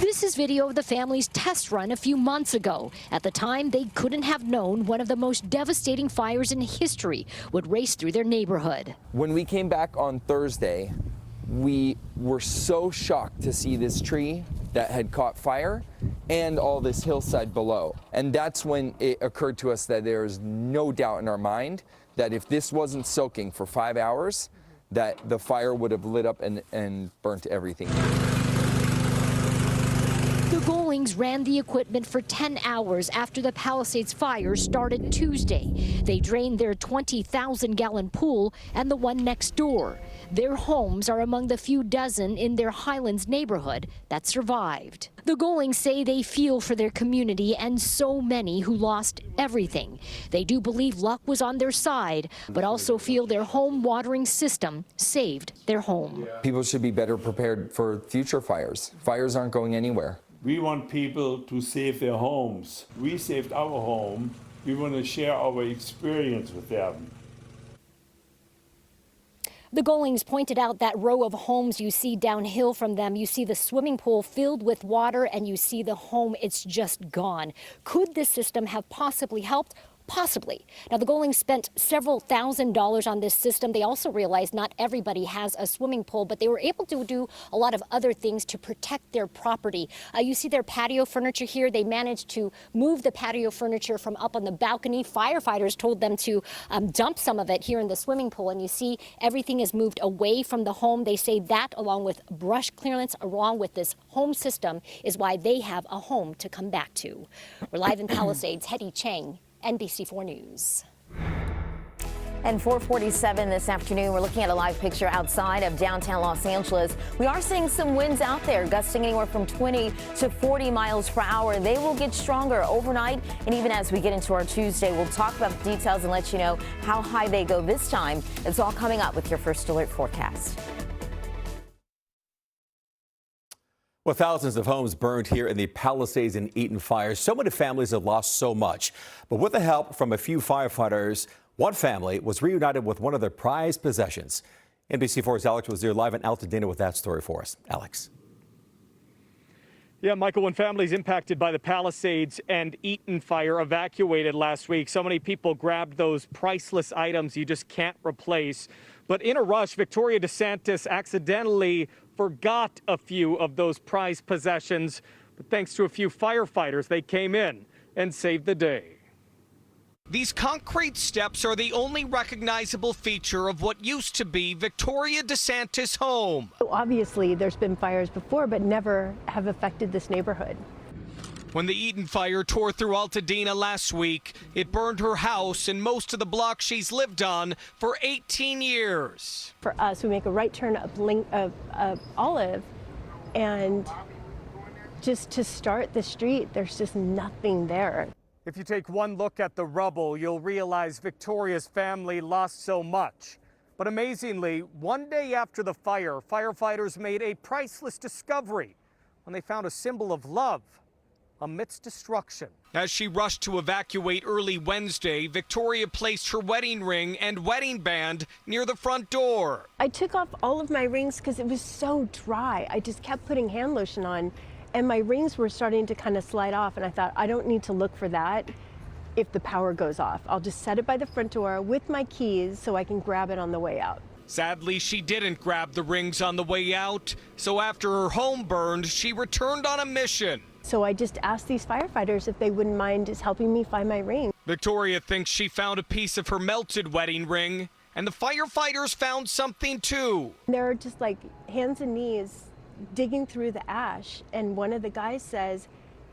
This is video of the family's test run a few months ago. At the time, they couldn't have known one of the most devastating fires in history would race through their neighborhood. When we came back on Thursday, we were so shocked to see this tree that had caught fire and all this hillside below. And that's when it occurred to us that there is no doubt in our mind that if this wasn't soaking for 5 hours, that the fire would have lit up and burnt everything. The Goldings ran the equipment for 10 hours after the Palisades fire started Tuesday. They drained their 20,000-gallon pool and the one next door. Their homes are among the few dozen in their Highlands neighborhood that survived. The Goldings say they feel for their community and so many who lost everything. They do believe luck was on their side, but also feel their home watering system saved their home. People should be better prepared for future fires. Fires aren't going anywhere. We want people to save their homes. We saved our home. We want to share our experience with them. The Goldings pointed out that row of homes you see downhill from them. You see the swimming pool filled with water and you see the home, it's just gone. Could this system have possibly helped? Possibly. Now, the Goldings spent several $1,000s on this system. They also realized not everybody has a swimming pool, but they were able to do a lot of other things to protect their property. You see their patio furniture here. They managed to move the patio furniture from up on the balcony. Firefighters told them to dump some of it here in the swimming pool, and you see everything is moved away from the home. They say that, along with brush clearance, along with this home system, is why they have a home to come back to. We're live in Palisades. Hetty Chang, NBC4 News. And 4:47 this afternoon, we're looking at a live picture outside of downtown Los Angeles. We are seeing some winds out there, gusting anywhere from 20 to 40 miles per hour. They will get stronger overnight, and even as we get into our Tuesday, we'll talk about the details and let you know how high they go this time. It's all coming up with your First Alert forecast. Well, thousands of homes burned here in the Palisades and Eaton fires. So many families have lost so much. But with the help from a few firefighters, one family was reunited with one of their prized possessions. NBC4's Alex was there live in Altadena with that story for us. Alex. Yeah, Michael, when families impacted by the Palisades and Eaton fire evacuated last week, so many people grabbed those priceless items you just can't replace. But in a rush, Victoria DeSantis accidentally forgot a few of those prized possessions. But thanks to a few firefighters, they came in and saved the day. These concrete steps are the only recognizable feature of what used to be Victoria DeSantis' home. Obviously, there's been fires before, but never have affected this neighborhood. When the Eaton fire tore through Altadena last week, it burned her house and most of the block she's lived on for 18 years. For us, we make a right turn up Olive, and just to start the street, there's just nothing there. If you take one look at the rubble, you'll realize Victoria's family lost so much. But amazingly, one day after the fire, firefighters made a priceless discovery when they found a symbol of love amidst destruction. As she rushed to evacuate early Wednesday, Victoria placed her wedding ring and wedding band near the front door. I took off all of my rings because it was so dry. I just kept putting hand lotion on, and my rings were starting to kind of slide off, and I thought, I don't need to look for that if the power goes off. I'll just set it by the front door with my keys so I can grab it on the way out. Sadly, she didn't grab the rings on the way out, so after her home burned, she returned on a mission. So I just asked these firefighters if they wouldn't mind just helping me find my ring. Victoria thinks she found a piece of her melted wedding ring, and the firefighters found something too. They're just like hands and knees digging through the ash, and one of the guys says,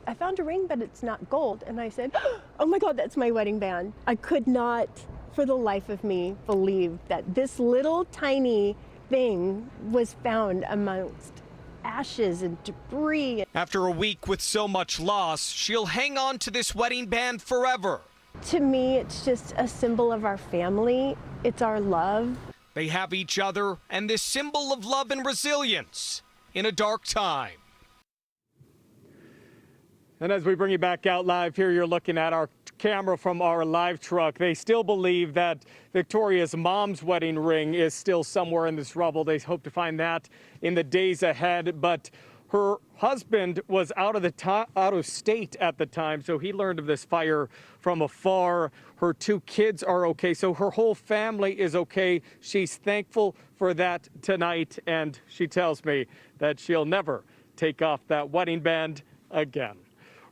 I found a ring, but it's not gold. And I said, oh my God, that's my wedding band. I could not, for the life of me, believe that this little tiny thing was found amongst ashes and debris. After a week with so much loss, she'll hang on to this wedding band forever. To me, it's just a symbol of our family. It's our love. They have each other and this symbol of love and resilience in a dark time. And as we bring you back out live here, you're looking at our camera from our live truck. They still believe that Victoria's mom's wedding ring is still somewhere in this rubble. They hope to find that in the days ahead. But Her husband was out of state at the time, so he learned of this fire from afar. Her 2 kids are okay, so her whole family is okay. She's thankful for that tonight, and she tells me that she'll never take off that wedding band again.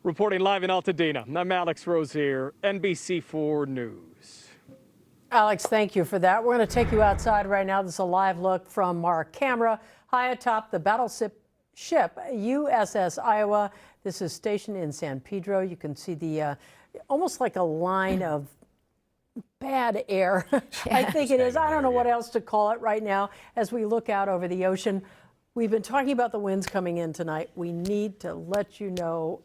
Reporting live in Altadena, I'm Alex Rozier, NBC4 News. Alex, thank you for that. We're going to take you outside right now. This is a live look from our camera high atop the battleship USS Iowa. This is stationed in San Pedro. You can see the almost like a line of bad air. I think it is. I don't know what else to call it right now as we look out over the ocean. We've been talking about the winds coming in tonight. We need to let you know,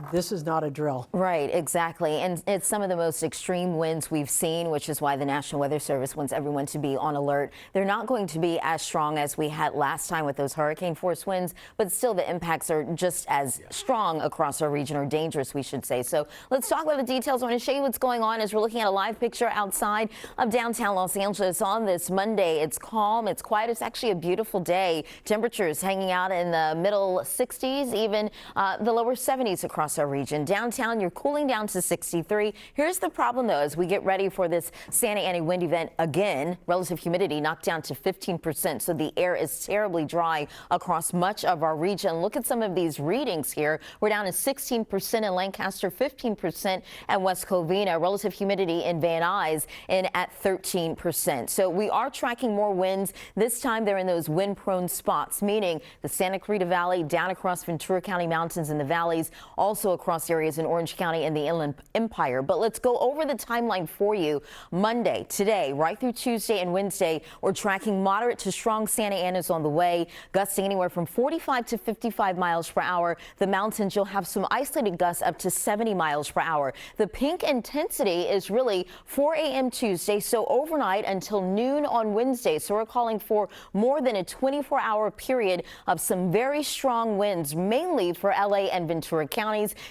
this is not a drill. Right, exactly. And it's some of the most extreme winds we've seen, which is why the National Weather Service wants everyone to be on alert. They're not going to be as strong as we had last time with those hurricane force winds, but still the impacts are just as strong across our region, or dangerous, we should say. So let's talk about the details. I want to show you what's going on as we're looking at a live picture outside of downtown Los Angeles on this Monday. It's calm, it's quiet, it's actually a beautiful day. Temperatures hanging out in the middle 60s, even the lower 70s across our region. Downtown, you're cooling down to 63. Here's the problem, though, as we get ready for this Santa Ana wind event again. Relative humidity knocked down to 15%, so the air is terribly dry across much of our region. Look at some of these readings here. We're down to 16% in Lancaster, 15% at West Covina. Relative humidity in Van Nuys in at 13%. So we are tracking more winds. This time they're in those wind-prone spots, meaning the Santa Clarita Valley, down across Ventura County mountains in the valleys, also across areas in Orange County and the Inland Empire. But let's go over the timeline for you. Monday, today, right through Tuesday and Wednesday, we're tracking moderate to strong Santa Anas on the way, gusting anywhere from 45 to 55 miles per hour. The mountains, you'll have some isolated gusts up to 70 miles per hour. The pink intensity is really 4 a.m. Tuesday, so overnight until noon on Wednesday. So we're calling for more than a 24-hour period of some very strong winds, mainly for LA and Ventura counties.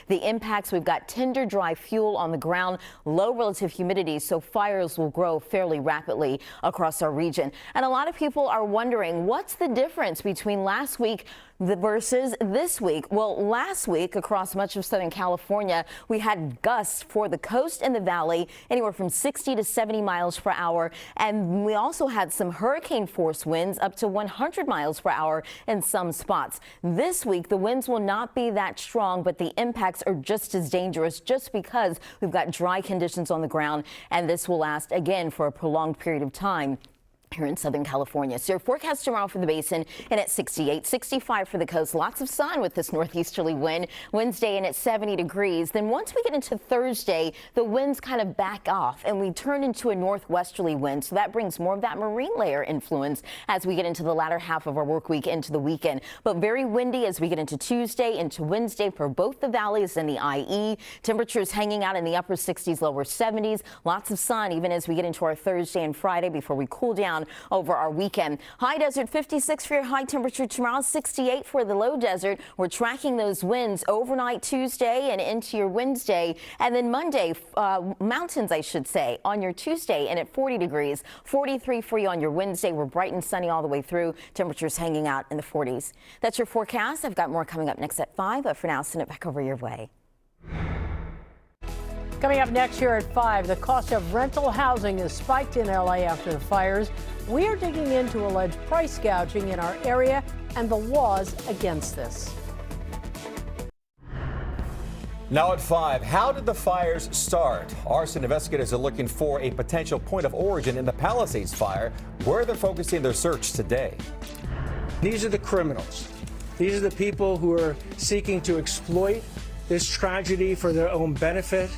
The impacts, we've got tender, dry fuel on the ground, low relative humidity, so fires will grow fairly rapidly across our region. And a lot of people are wondering, what's the difference between last week versus this week? Well, last week across much of Southern California, we had gusts for the coast and the valley anywhere from 60 to 70 miles per hour. And we also had some hurricane force winds up to 100 miles per hour in some spots. This week, the winds will not be that strong, but the impacts are just as dangerous just because we've got dry conditions on the ground, and this will last again for a prolonged period of time here in Southern California. So your forecast tomorrow for the basin and at 68, 65 for the coast. Lots of sun with this northeasterly wind. Wednesday and at 70 degrees. Then once we get into Thursday, the winds kind of back off and we turn into a northwesterly wind. So that brings more of that marine layer influence as we get into the latter half of our work week into the weekend. But very windy as we get into Tuesday into Wednesday for both the valleys and the IE. Temperatures hanging out in the upper 60s, lower 70s. Lots of sun even as we get into our Thursday and Friday before we cool down over our weekend. High desert 56 for your high temperature tomorrow, 68 for the low desert. We're tracking those winds overnight Tuesday and into your Wednesday, and then Monday mountains, I should say, on your Tuesday and at 40 degrees, 43 for you on your Wednesday. We're bright and sunny all the way through. Temperatures hanging out in the 40s. That's your forecast. I've got more coming up next at 5, but for now, send it back over your way. Coming up next here at 5, the cost of rental housing has spiked in LA after the fires. We are digging into alleged price gouging in our area and the laws against this. Now at 5, how did the fires start? Arson investigators are looking for a potential point of origin in the Palisades fire, where they're focusing their search today. These are the criminals. These are the people who are seeking to exploit this tragedy for their own benefit.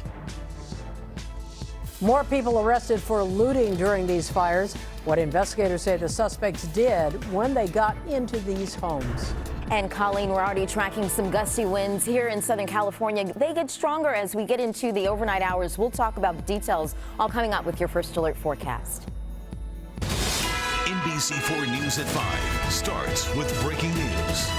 More people arrested for looting during these fires. What investigators say the suspects did when they got into these homes. And Colleen, we're already tracking some gusty winds here in Southern California. They get stronger as we get into the overnight hours. We'll talk about the details all coming up with your first alert forecast. NBC4 News at 5 starts with breaking news.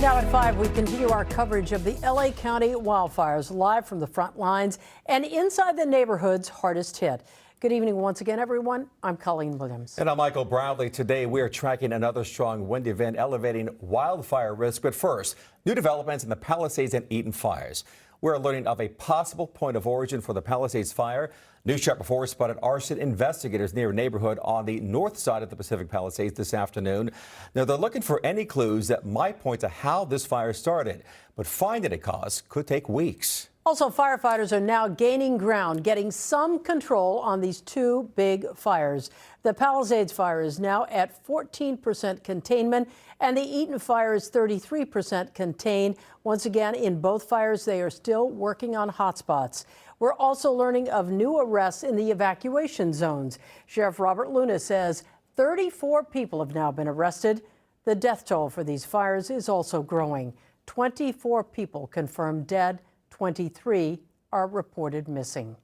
Now at 5, we continue our coverage of the LA County wildfires live from the front lines and inside the neighborhoods hardest hit. Good evening once again, everyone. I'm Colleen Williams. And I'm Michael Bradley. Today, we are tracking another strong wind event elevating wildfire risk. But first, new developments in the Palisades and Eaton fires. We're learning of a possible point of origin for the Palisades fire. News Chart before spotted arson investigators near a neighborhood on the north side of the Pacific Palisades this afternoon. Now, they're looking for any clues that might point to how this fire started. But finding a cause could take weeks. Also, firefighters are now gaining ground, getting some control on these two big fires. The Palisades fire is now at 14% containment, and the Eaton fire is 33% contained. Once again, in both fires, they are still working on hotspots. We're also learning of new arrests in the evacuation zones. Sheriff Robert Luna says 34 people have now been arrested. The death toll for these fires is also growing. 24 people confirmed dead. 23 are reported missing.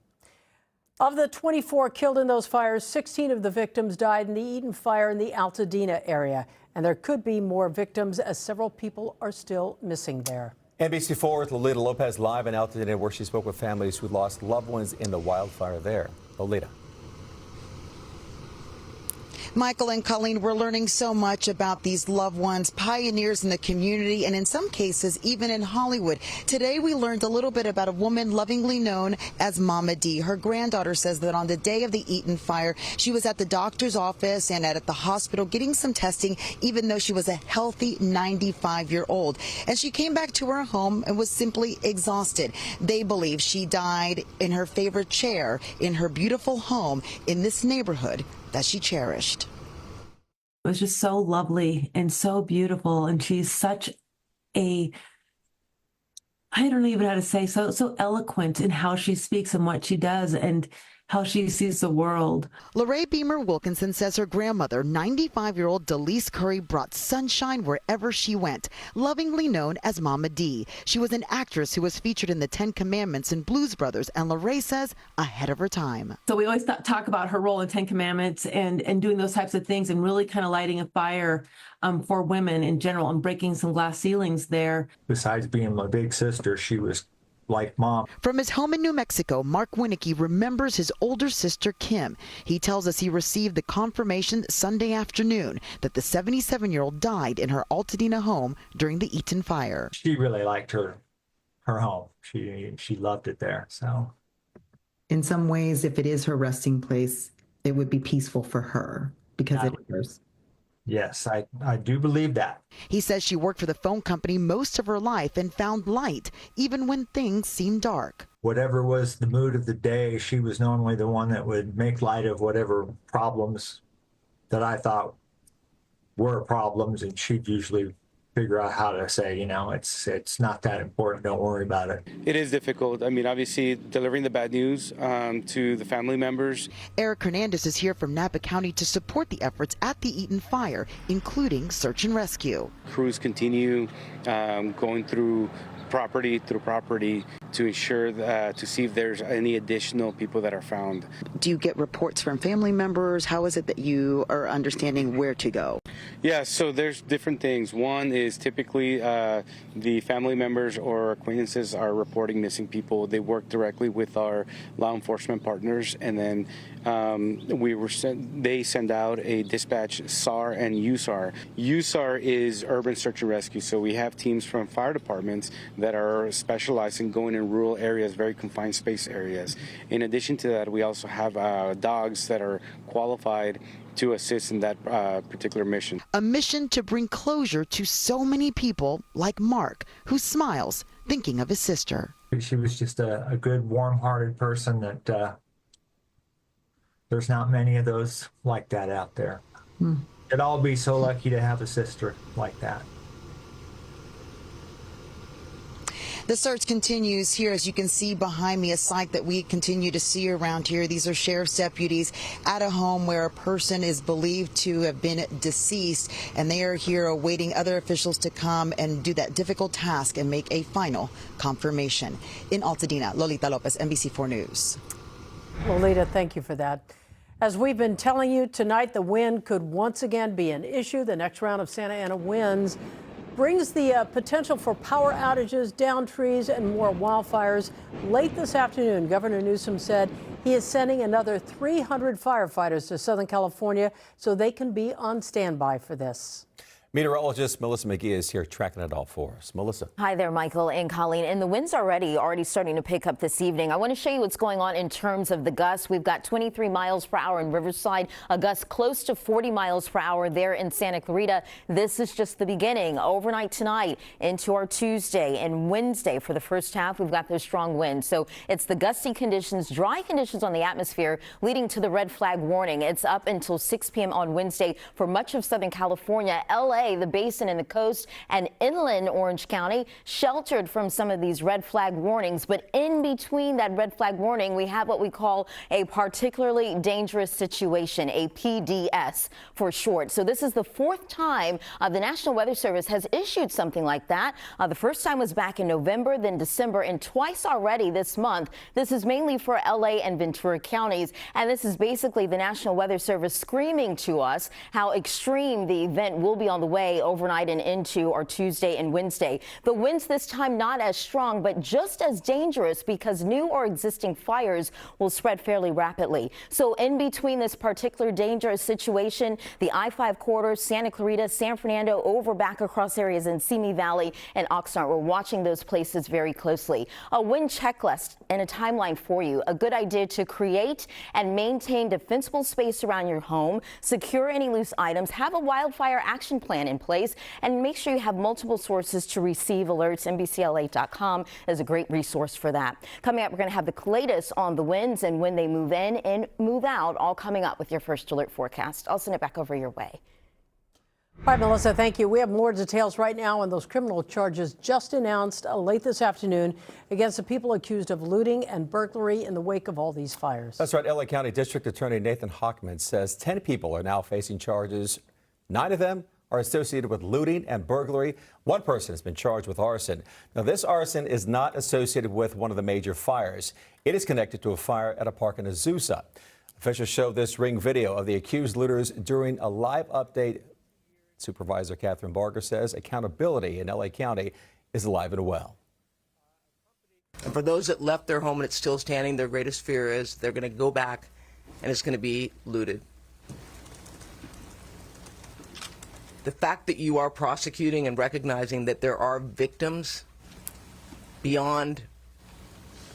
Of the 24 killed in those fires, 16 of the victims died in the Eaton fire in the Altadena area. And there could be more victims as several people are still missing there. NBC4's Lolita Lopez live in Altadena, where she spoke with families who lost loved ones in the wildfire there. Lolita. Michael and Colleen, we're learning so much about these loved ones, pioneers in the community, and in some cases, even in Hollywood. Today, we learned a little bit about a woman lovingly known as Mama D. Her granddaughter says that on the day of the Eaton fire, she was at the doctor's office and at the hospital getting some testing, even though she was a healthy 95-year-old. And she came back to her home and was simply exhausted. They believe she died in her favorite chair in her beautiful home in this neighborhood that she cherished. It was just so lovely and so beautiful, and she's such a, I don't even know how to say, so eloquent in how she speaks and what she does and how she sees the world. Lorraine Beamer Wilkinson says her grandmother, 95-year-old Delise Curry, brought sunshine wherever she went, lovingly known as Mama D. She was an actress who was featured in the 10 Commandments and Blues Brothers, and Lorraine says ahead of her time. So we always talk about her role in 10 Commandments and doing those types of things and really kind of lighting a fire for women in general and breaking some glass ceilings there. Besides being my big sister, she was like Mom. From his home in New Mexico, Mark Winnicky remembers his older sister, Kim. He tells us he received the confirmation Sunday afternoon that the 77-year-old died in her Altadena home during the Eaton fire. She really liked her home. She loved it there. So, in some ways, if it is her resting place, it would be peaceful for her because it is. Yes, I do believe that. He says she worked for the phone company most of her life and found light, even when things seemed dark. Whatever was the mood of the day, she was normally the one that would make light of whatever problems that I thought were problems, and she'd usually figure out how to say, you know, it's not that important, don't worry about it. It is difficult. I mean, obviously, delivering the bad news to the family members. Eric Hernandez is here from Napa County to support the efforts at the Eaton fire, including search and rescue. Crews continue going through property to ensure that, to see if there's any additional people that are found. Do you get reports from family members? How is it that you are understanding where to go? Yeah, so there's different things. One is typically the family members or acquaintances are reporting missing people. They work directly with our law enforcement partners, and then they send out a dispatch SAR and USAR. USAR is urban search and rescue, so we have teams from fire departments that are specialized in going in rural areas, very confined space areas. In addition to that, we also have dogs that are qualified to assist in that particular mission. A mission to bring closure to so many people like Mark, who smiles thinking of his sister. She was just a good, warm-hearted person that there's not many of those like that out there. I'd all be so lucky to have a sister like that. The search continues here, as you can see behind me, a sight that we continue to see around here. These are sheriff's deputies at a home where a person is believed to have been deceased, and they are here awaiting other officials to come and do that difficult task and make a final confirmation. In Altadena, Lolita Lopez, NBC4 News. Lolita, thank you for that. As we've been telling you tonight, the wind could once again be an issue. The next round of Santa Ana winds brings the potential for power outages, downed trees, and more wildfires. Late this afternoon, Governor Newsom said he is sending another 300 firefighters to Southern California so they can be on standby for this. Meteorologist Melissa McGee is here tracking it all for us. Melissa. Hi there, Michael and Colleen. And the winds already starting to pick up this evening. I want to show you what's going on in terms of the gusts. We've got 23 miles per hour in Riverside, a gust close to 40 miles per hour there in Santa Clarita. This is just the beginning. Overnight tonight into our Tuesday and Wednesday for the first half, we've got those strong winds. So it's the gusty conditions, dry conditions on the atmosphere leading to the red flag warning. It's up until 6 p.m. on Wednesday for much of Southern California. LA, the basin and the coast and inland Orange County sheltered from some of these red flag warnings. But in between that red flag warning, we have what we call a particularly dangerous situation, a PDS for short. So this is the fourth time the National Weather Service has issued something like that. The first time was back in November, then December, and twice already this month. This is mainly for LA and Ventura counties. And this is basically the National Weather Service screaming to us how extreme the event will be on the way overnight and into our Tuesday and Wednesday. The winds this time not as strong, but just as dangerous because new or existing fires will spread fairly rapidly. So in between this particular dangerous situation, the I-5 corridor, Santa Clarita, San Fernando, over back across areas in Simi Valley and Oxnard. We're watching those places very closely. A wind checklist and a timeline for you. A good idea to create and maintain defensible space around your home, secure any loose items, have a wildfire action plan in place, and make sure you have multiple sources to receive alerts. NBCLA.com is a great resource for that. Coming up, we're going to have the latest on the winds and when they move in and move out, all coming up with your first alert forecast. I'll send it back over your way. All right, Melissa, thank you. We have more details right now on those criminal charges just announced late this afternoon against the people accused of looting and burglary in the wake of all these fires. That's right. LA County District Attorney Nathan Hockman says 10 people are now facing charges. 9 of them are associated with looting and burglary. One person has been charged with arson. Now, this arson is not associated with one of the major fires. It is connected to a fire at a park in Azusa. Officials showed this ring video of the accused looters during a live update. Supervisor Catherine Barger says accountability in LA County is alive and well. And for those that left their home and it's still standing, their greatest fear is they're going to go back and it's going to be looted. The fact that you are prosecuting and recognizing that there are victims beyond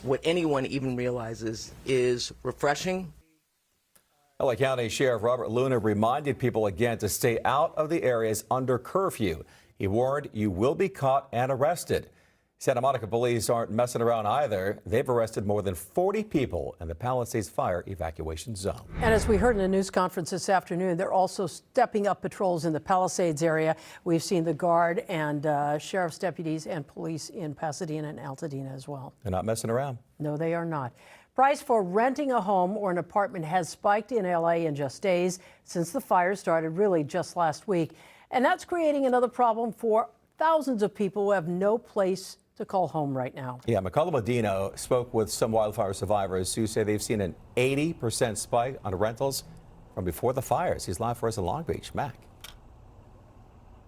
what anyone even realizes is refreshing. LA County Sheriff Robert Luna reminded people again to stay out of the areas under curfew. He warned you will be caught and arrested. Santa Monica police aren't messing around either. They've arrested more than 40 people in the Palisades fire evacuation zone. And as we heard in a news conference this afternoon, they're also stepping up patrols in the Palisades area. We've seen the Guard and sheriff's deputies and police in Pasadena and Altadena as well. They're not messing around. No, they are not. Price for renting a home or an apartment has spiked in LA in just days since the fire started really just last week. And that's creating another problem for thousands of people who have no place to call home right now. Yeah, McCullough Medina spoke with some wildfire survivors who say they've seen an 80% spike on rentals from before the fires. He's live for us in Long Beach. Mac.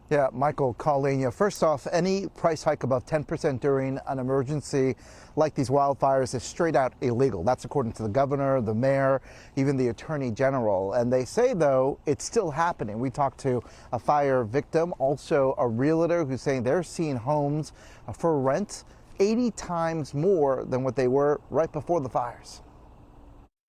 Yeah, Michael, Colleen, first off, any price hike above 10% during an emergency like these wildfires is straight out illegal. That's according to the governor, the mayor, even the attorney general. And they say, though, it's still happening. We talked to a fire victim, also a realtor, who's saying they're seeing homes for rent 80 times more than what they were right before the fires.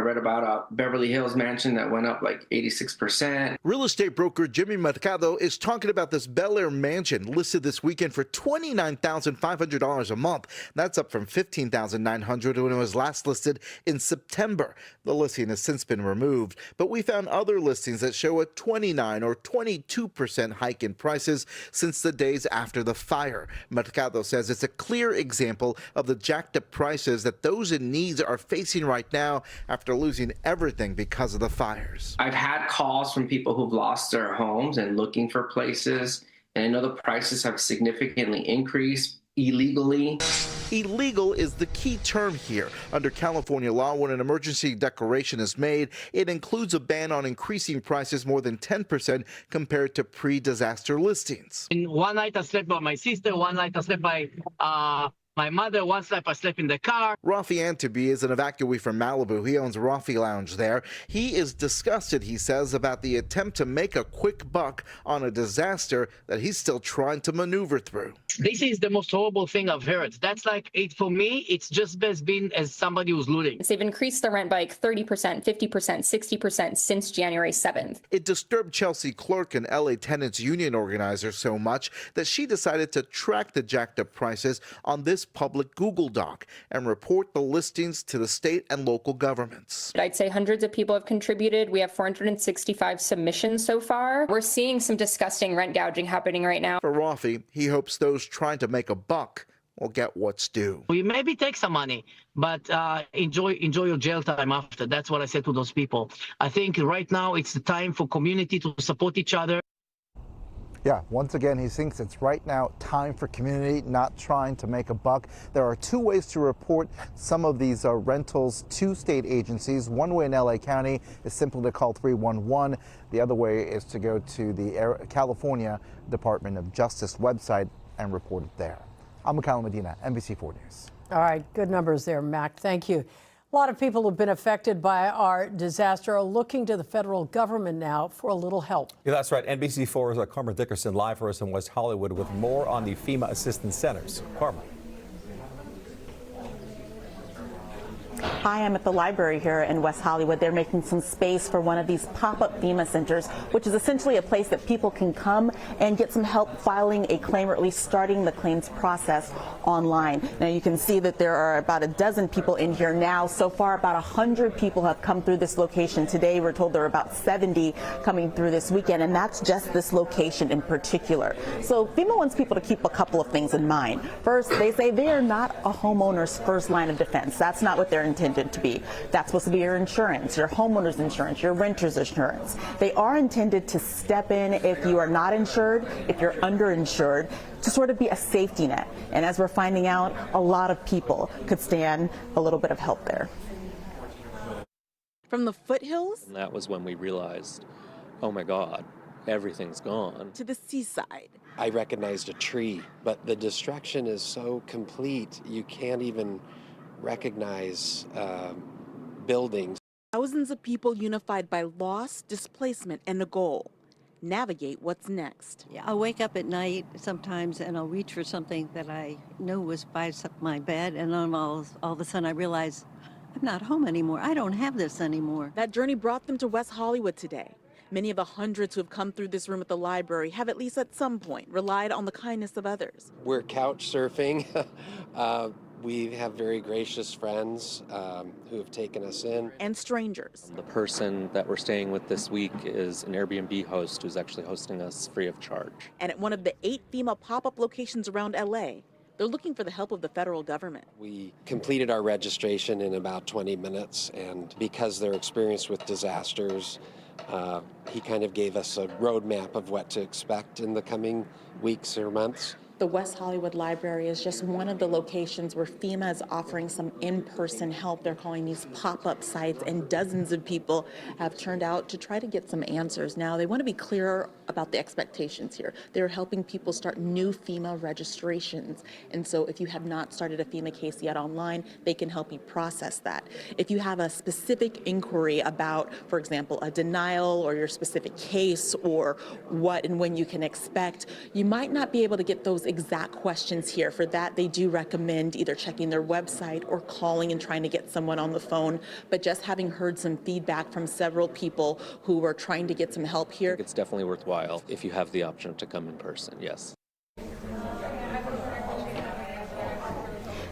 I read about a Beverly Hills mansion that went up like 86%. Real estate broker Jimmy Mercado is talking about this Bel Air mansion listed this weekend for $29,500 a month. That's up from $15,900 when it was last listed in September. The listing has since been removed, but we found other listings that show a 29 or 22% hike in prices since the days after the fire. Mercado says it's a clear example of the jacked up prices that those in need are facing right now after losing everything because of the fires. I've had calls from people who've lost their homes and looking for places, and I know the prices have significantly increased illegally. Illegal is the key term here. Under California law, when an emergency declaration is made, it includes a ban on increasing prices more than 10% compared to pre-disaster listings. In one night I slept by my sister, one night I slept by my mother, one night I slept in the car. Rafi Antibi is an evacuee from Malibu. He owns Rafi Lounge there. He is disgusted, he says, about the attempt to make a quick buck on a disaster that he's still trying to maneuver through. This is the most horrible thing I've heard. That's like, for me, it's just as been as somebody who's looting. They've increased the rent by like 30%, 50%, 60% since January 7th. It disturbed Chelsea Clark, an LA Tenants Union organizer, so much that she decided to track the jacked up prices on this public Google Doc and report the listings to the state and local governments. I'd say hundreds of people have contributed. We have 465 submissions so far. We're seeing some disgusting rent gouging happening right now. For Rafi, he hopes those trying to make a buck will get what's due. We maybe take some money, but enjoy your jail time after. That's what I said to those people. I think right now it's the time for community to support each other. Yeah, once again, he thinks it's right now time for community, not trying to make a buck. There are two ways to report some of these rentals to state agencies. One way in LA County is simply to call 311. The other way is to go to the California Department of Justice website and report it there. I'm Mikhail Medina, NBC 4 News. All right, good numbers there, Mac. Thank you. A lot of people who've been affected by our disaster are looking to the federal government now for a little help. Yeah, that's right. NBC4's Carmen Dickerson live for us in West Hollywood with more on the FEMA assistance centers. Carmen. Hi, I'm at the library here in West Hollywood. They're making some space for one of these pop-up FEMA centers, which is essentially a place that people can come and get some help filing a claim, or at least starting the claims process online. Now you can see that there are about a dozen people in here now. So far, about 100 people have come through this location today. We're told there are about 70 coming through this weekend, and that's just this location in particular. So FEMA wants people to keep a couple of things in mind. First, they say they are not a homeowner's first line of defense. That's not what they're intended to be. That's supposed to be your insurance, your homeowner's insurance, your renter's insurance. They are intended to step in if you are not insured, if you're underinsured, to sort of be a safety net. And as we're finding out, a lot of people could stand a little bit of help there. From the foothills, and that was when we realized, oh my God, everything's gone, to the seaside. I recognized a tree, but the destruction is so complete, you can't even recognize buildings. Thousands of people unified by loss, displacement, and a goal: navigate what's next. Yeah, I'll wake up at night sometimes and I'll reach for something that I know was by my bed, and then all of a sudden I realize I'm not home anymore. I don't have this anymore. That journey brought them to West Hollywood today. Many of the hundreds who have come through this room at the library have at least at some point relied on the kindness of others. We're couch surfing. We have very gracious friends who have taken us in. And strangers. The person that we're staying with this week is an Airbnb host who's actually hosting us free of charge. And at one of the 8 FEMA pop-up locations around LA, they're looking for the help of the federal government. We completed our registration in about 20 minutes, and because they're experienced with disasters, he kind of gave us a roadmap of what to expect in the coming weeks or months. The West Hollywood Library is just one of the locations where FEMA is offering some in-person help. They're calling these pop-up sites, and dozens of people have turned out to try to get some answers. Now, they want to be clearer about the expectations here. They're helping people start new FEMA registrations. And so if you have not started a FEMA case yet online, they can help you process that. If you have a specific inquiry about, for example, a denial or your specific case or what and when you can expect, you might not be able to get those exact questions here. For that, they do recommend either checking their website or calling and trying to get someone on the phone. But just having heard some feedback from several people who are trying to get some help here, I think it's definitely worthwhile if you have the option to come in person, yes.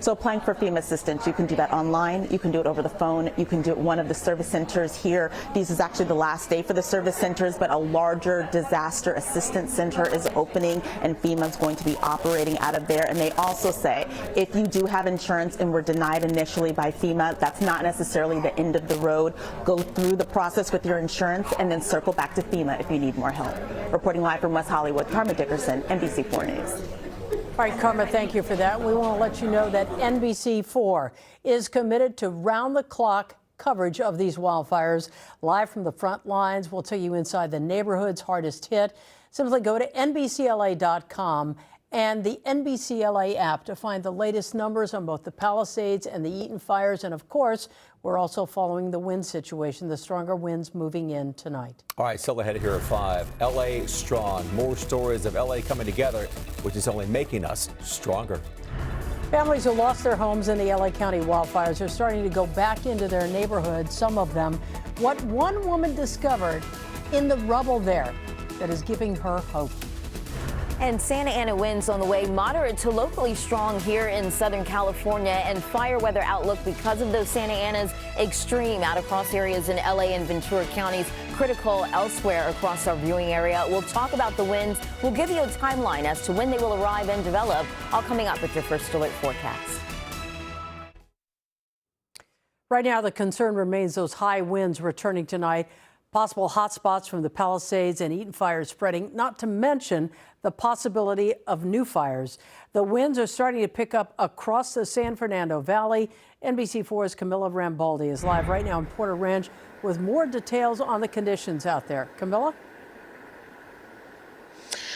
So applying for FEMA assistance, you can do that online, you can do it over the phone, you can do it at one of the service centers here. This is actually the last day for the service centers, but a larger disaster assistance center is opening, and FEMA is going to be operating out of there. And they also say if you do have insurance and were denied initially by FEMA, that's not necessarily the end of the road. Go through the process with your insurance and then circle back to FEMA if you need more help. Reporting live from West Hollywood, Carmen Dickerson, NBC 4 News. All right, Karma, thank you for that. We want to let you know that NBC4 is committed to round-the-clock coverage of these wildfires. Live from the front lines, we'll take you inside the neighborhoods hardest hit. Simply go to NBCLA.com and the NBCLA app to find the latest numbers on both the Palisades and the Eaton fires. And of course, we're also following the wind situation, the stronger winds moving in tonight. All right, still ahead here at 5. L.A. strong. More stories of L.A. coming together, which is only making us stronger. Families who lost their homes in the LA County wildfires are starting to go back into their neighborhoods, some of them. What one woman discovered in the rubble there that is giving her hope. And Santa Ana winds on the way, moderate to locally strong here in Southern California, and fire weather outlook because of those Santa Anas extreme out across areas in LA and Ventura counties, critical elsewhere across our viewing area. We'll talk about the winds. We'll give you a timeline as to when they will arrive and develop, all coming up with your first alert forecast. Right now, the concern remains those high winds returning tonight. Possible hot spots from the Palisades and Eaton fires spreading, not to mention the possibility of new fires. The winds are starting to pick up across the San Fernando Valley. NBC4's Camilla Rambaldi is live right now in Porter Ranch with more details on the conditions out there. Camilla?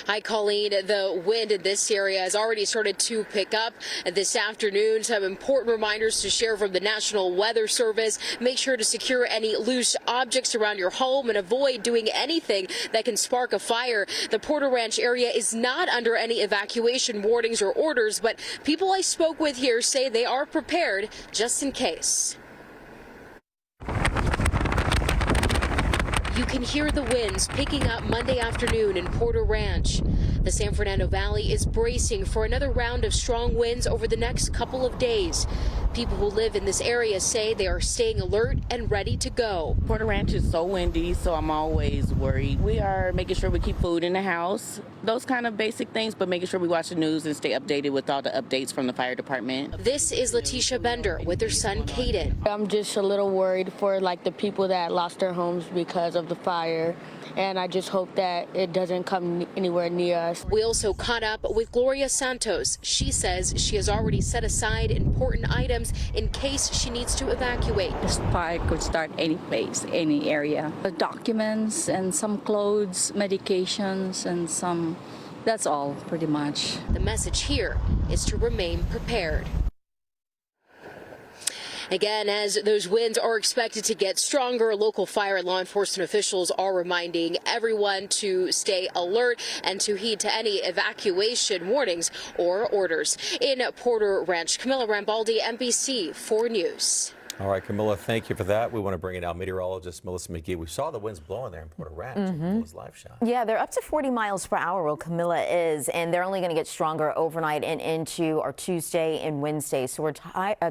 Hi, Colleen. The wind in this area has already started to pick up this afternoon. Some important reminders to share from the National Weather Service. Make sure to secure any loose objects around your home and avoid doing anything that can spark a fire. The Porter Ranch area is not under any evacuation warnings or orders, but people I spoke with here say they are prepared just in case. You can hear the winds picking up Monday afternoon in Porter Ranch. The San Fernando Valley is bracing for another round of strong winds over the next couple of days. People who live in this area say they are staying alert and ready to go. Porter Ranch is so windy, so I'm always worried. We are making sure we keep food in the house, those kind of basic things, but making sure we watch the news and stay updated with all the updates from the fire department. This is Letitia Bender with her son, Caden. I'm just a little worried for the people that lost their homes because of the fire, and I just hope that it doesn't come anywhere near us. We also caught up with Gloria Santos. She says she has already set aside important items in case she needs to evacuate. This fire could start any place, any area. Documents and some clothes, medications, and some, that's all pretty much. The message here is to remain prepared. Again, as those winds are expected to get stronger, local fire and law enforcement officials are reminding everyone to stay alert and to heed to any evacuation warnings or orders. In Porter Ranch, Camilla Rambaldi, NBC 4 News. All right, Camilla, thank you for that. We want to bring in our meteorologist, Melissa McGee. We saw the winds blowing there in Porter Ranch. Camilla's live shot. Yeah, they're up to 40 miles per hour, where Camilla is, and they're only going to get stronger overnight and into our Tuesday and Wednesday. So we're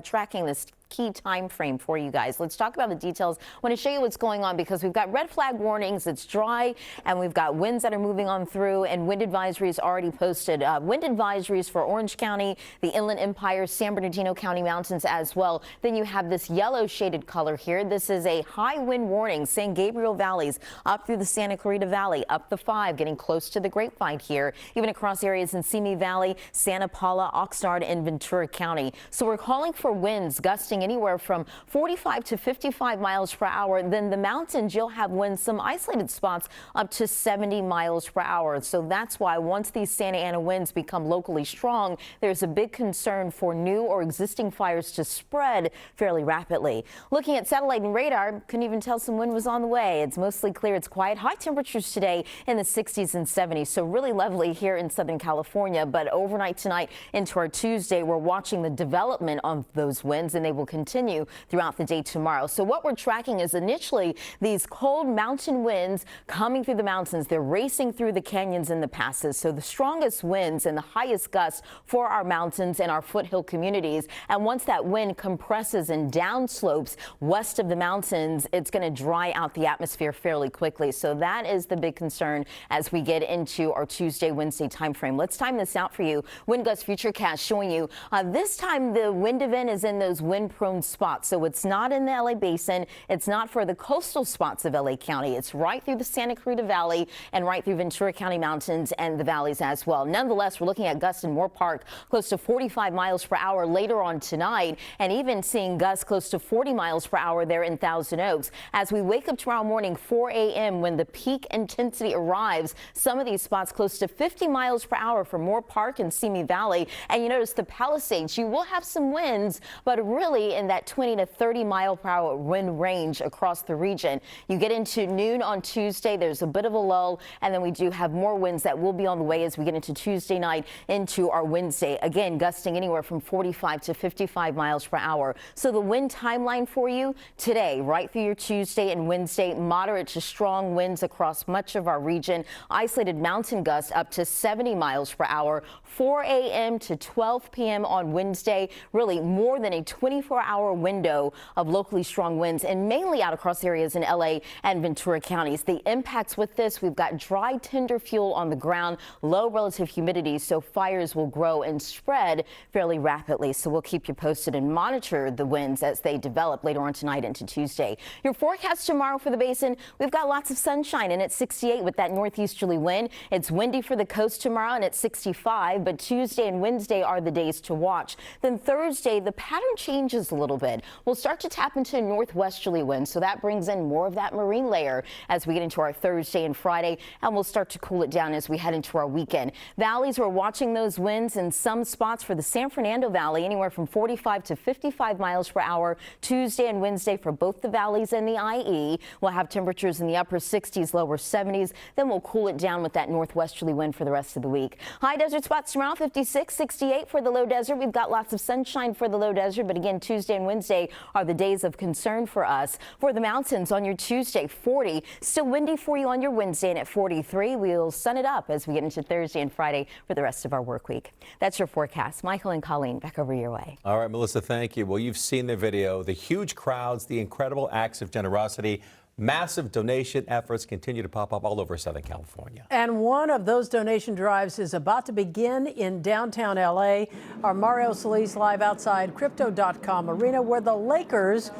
tracking this key time frame for you guys. Let's talk about the details. I want to show you what's going on because we've got red flag warnings. It's dry, and we've got winds that are moving on through, and wind advisories already posted. Wind advisories for Orange County, the Inland Empire, San Bernardino County Mountains as well. Then you have this yellow shaded color here. This is a high wind warning. San Gabriel Valleys up through the Santa Clarita Valley, up the 5, getting close to the Grapevine here, even across areas in Simi Valley, Santa Paula, Oxnard, and Ventura County. So we're calling for winds gusting anywhere from 45 to 55 miles per hour. Then the mountains, you'll have winds, some isolated spots up to 70 miles per hour. So that's why once these Santa Ana winds become locally strong, there's a big concern for new or existing fires to spread fairly rapidly. Looking at satellite and radar, couldn't even tell some wind was on the way. It's mostly clear. It's quiet. High temperatures today in the 60s and 70s. So really lovely here in Southern California. But overnight tonight into our Tuesday, we're watching the development of those winds, and they will continue throughout the day tomorrow. So what we're tracking is initially these cold mountain winds coming through the mountains. They're racing through the canyons and the passes. So the strongest winds and the highest gusts for our mountains and our foothill communities. And once that wind compresses and downslopes west of the mountains, it's going to dry out the atmosphere fairly quickly. So that is the big concern as we get into our Tuesday, Wednesday timeframe. Let's time this out for you. Wind gust futurecast showing you this time the wind event is in those wind wind-prone spots. So it's not in the LA Basin. It's not for the coastal spots of LA County. It's right through the Santa Clarita Valley and right through Ventura County Mountains and the valleys as well. Nonetheless, we're looking at gusts in Moore Park close to 45 miles per hour later on tonight, and even seeing gusts close to 40 miles per hour there in Thousand Oaks. As we wake up tomorrow morning, 4 a.m., when the peak intensity arrives, some of these spots close to 50 miles per hour for Moore Park and Simi Valley. And you notice the Palisades, you will have some winds, but really in that 20 to 30 mile per hour wind range across the region. You get into noon on Tuesday, there's a bit of a lull, and then we do have more winds that will be on the way as we get into Tuesday night into our Wednesday. Again, gusting anywhere from 45 to 55 miles per hour. So the wind timeline for you today, right through your Tuesday and Wednesday, moderate to strong winds across much of our region. Isolated mountain gusts up to 70 miles per hour, 4 a.m. to 12 p.m. on Wednesday. Really more than a 24-hour window of locally strong winds, and mainly out across areas in LA and Ventura counties. The impacts with this, we've got dry, tender fuel on the ground, low relative humidity, so fires will grow and spread fairly rapidly. So we'll keep you posted and monitor the winds as they develop later on tonight into Tuesday. Your forecast tomorrow for the basin, we've got lots of sunshine and it's 68 with that northeasterly wind. It's windy for the coast tomorrow and it's 65, but Tuesday and Wednesday are the days to watch. Then Thursday, the pattern changes a little bit. We'll start to tap into a northwesterly wind, so that brings in more of that marine layer as we get into our Thursday and Friday, and we'll start to cool it down as we head into our weekend. Valleys, we're watching those winds in some spots for the San Fernando Valley, anywhere from 45 to 55 miles per hour Tuesday and Wednesday for both the valleys and the IE. We'll have temperatures in the upper 60s, lower 70s. Then we'll cool it down with that northwesterly wind for the rest of the week. High desert spots tomorrow, 56, 68 for the low desert. We've got lots of sunshine for the low desert, but again, Tuesday and Wednesday are the days of concern for us. For the mountains on your Tuesday, 40. Still windy for you on your Wednesday, and at 43, we'll sun it up as we get into Thursday and Friday for the rest of our work week. That's your forecast. Michael and Colleen, back over your way. All right, Melissa, thank you. Well, you've seen the video, the huge crowds, the incredible acts of generosity. Massive donation efforts continue to pop up all over Southern California. And one of those donation drives is about to begin in downtown LA. Our Mario Solis live outside Crypto.com Arena, where the Lakers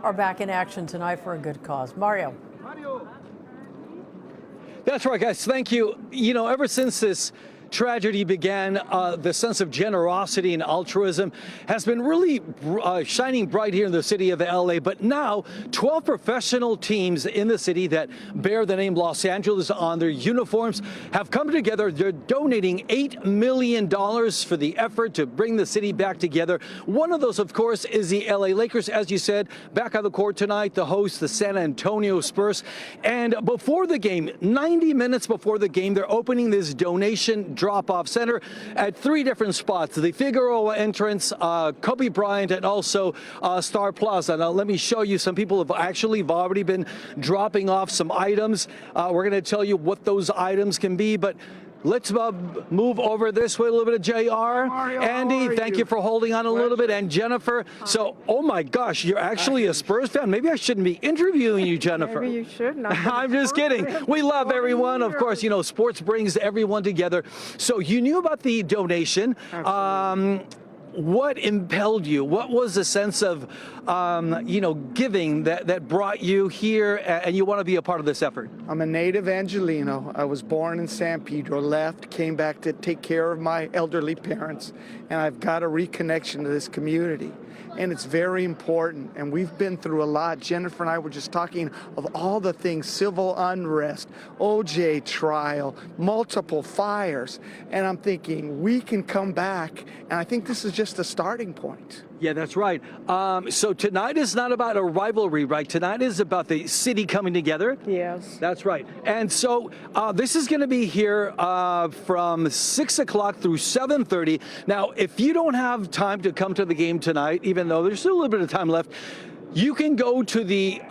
are back in action tonight for a good cause. Mario. That's right, guys. Thank you. You know, ever since this tragedy began, the sense of generosity and altruism has been really shining bright here in the city of LA. But now 12 professional teams in the city that bear the name Los Angeles on their uniforms have come together. They're donating $8 million for the effort to bring the city back together. One of those, of course, is the LA Lakers, as you said, back on the court tonight, the host, the San Antonio Spurs. And before the game, 90 minutes before the game, they're opening this donation drop-off center at 3 different spots: the Figueroa entrance, Kobe Bryant, and also Star Plaza. Now, let me show you. Some people have actually already been dropping off some items. We're going to tell you what those items can be, but let's move over this way a little bit of JR. Mario, Andy, thank you for holding on a little bit. And Jennifer. So, oh my gosh, you're actually a Spurs fan. Maybe I shouldn't be interviewing you, Jennifer. Maybe you should. I'm just kidding. We love everyone. Of course, you know, sports brings everyone together. So you knew about the donation. What impelled you? What was the sense of, you know, giving that brought you here, and you want to be a part of this effort? I'm a native Angelino. I was born in San Pedro, left, came back to take care of my elderly parents, and I've got a reconnection to this community. And it's very important, and we've been through a lot. Jennifer and I were just talking of all the things: civil unrest, OJ trial, multiple fires, and I'm thinking we can come back, and I think this is just a starting point. Yeah, that's right. So tonight is not about a rivalry, right? Tonight is about the city coming together. Yes. That's right. And so this is going to be here from 6 o'clock through 7:30. Now, if you don't have time to come to the game tonight, even though there's still a little bit of time left, you can go to the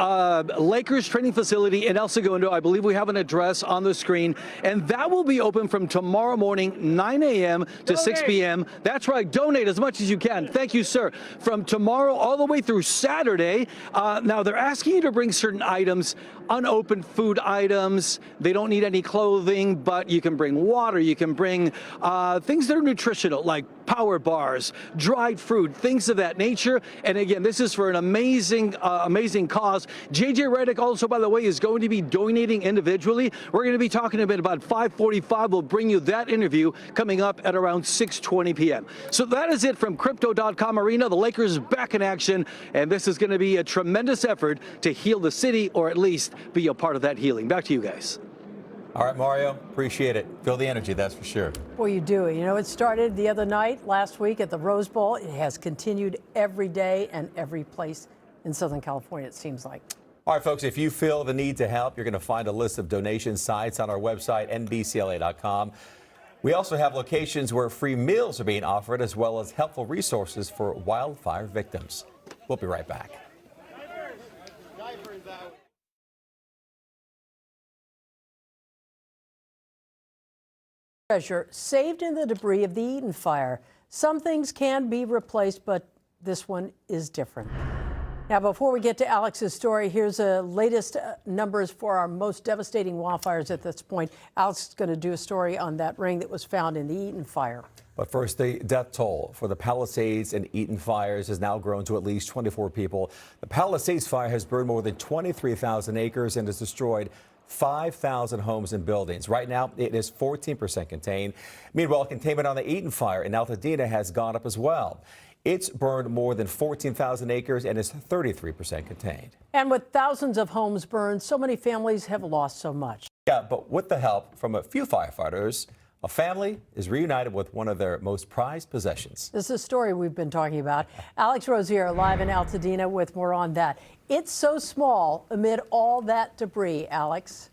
Lakers training facility in El Segundo. I believe we have an address on the screen, and that will be open from tomorrow morning, 9 a.m. to 6 p.m. That's right. Donate as much as you can. Thank you, sir. From tomorrow all the way through Saturday. Now, they're asking you to bring certain items, unopened food items. They don't need any clothing, but you can bring water. You can bring things that are nutritional, like power bars, dried fruit, things of that nature. And again, this is for an amazing cause. JJ Redick also, by the way, is going to be donating individually. We're going to be talking a bit about 5:45. We'll bring you that interview coming up at around 6:20 p.m. So that is it from Crypto.com Arena. The Lakers back in action, and this is going to be a tremendous effort to heal the city, or at least be a part of that healing. Back to you guys. All right, Mario, appreciate it. Feel the energy, that's for sure. Well, you do. You know, it started the other night, last week at the Rose Bowl. It has continued every day and every place in Southern California, it seems like. All right, folks, if you feel the need to help, you're going to find a list of donation sites on our website, NBCLA.com. We also have locations where free meals are being offered, as well as helpful resources for wildfire victims. We'll be right back. Treasure saved in the debris of the Eaton fire. Some things can be replaced, but this one is different. Now, before we get to Alex's story, here's the latest numbers for our most devastating wildfires at this point. Alex is going to do a story on that ring that was found in the Eaton fire. But first, the death toll for the Palisades and Eaton fires has now grown to at least 24 people. The Palisades fire has burned more than 23,000 acres and has destroyed 5,000 homes and buildings. Right now, it is 14% contained. Meanwhile, containment on the Eaton fire in Altadena has gone up as well. It's burned more than 14,000 acres and is 33% contained. And with thousands of homes burned, so many families have lost so much. Yeah, but with the help from a few firefighters, a family is reunited with one of their most prized possessions. This is a story we've been talking about. Alex Rosier live in Altadena with more on that. It's so small amid all that debris, Alex.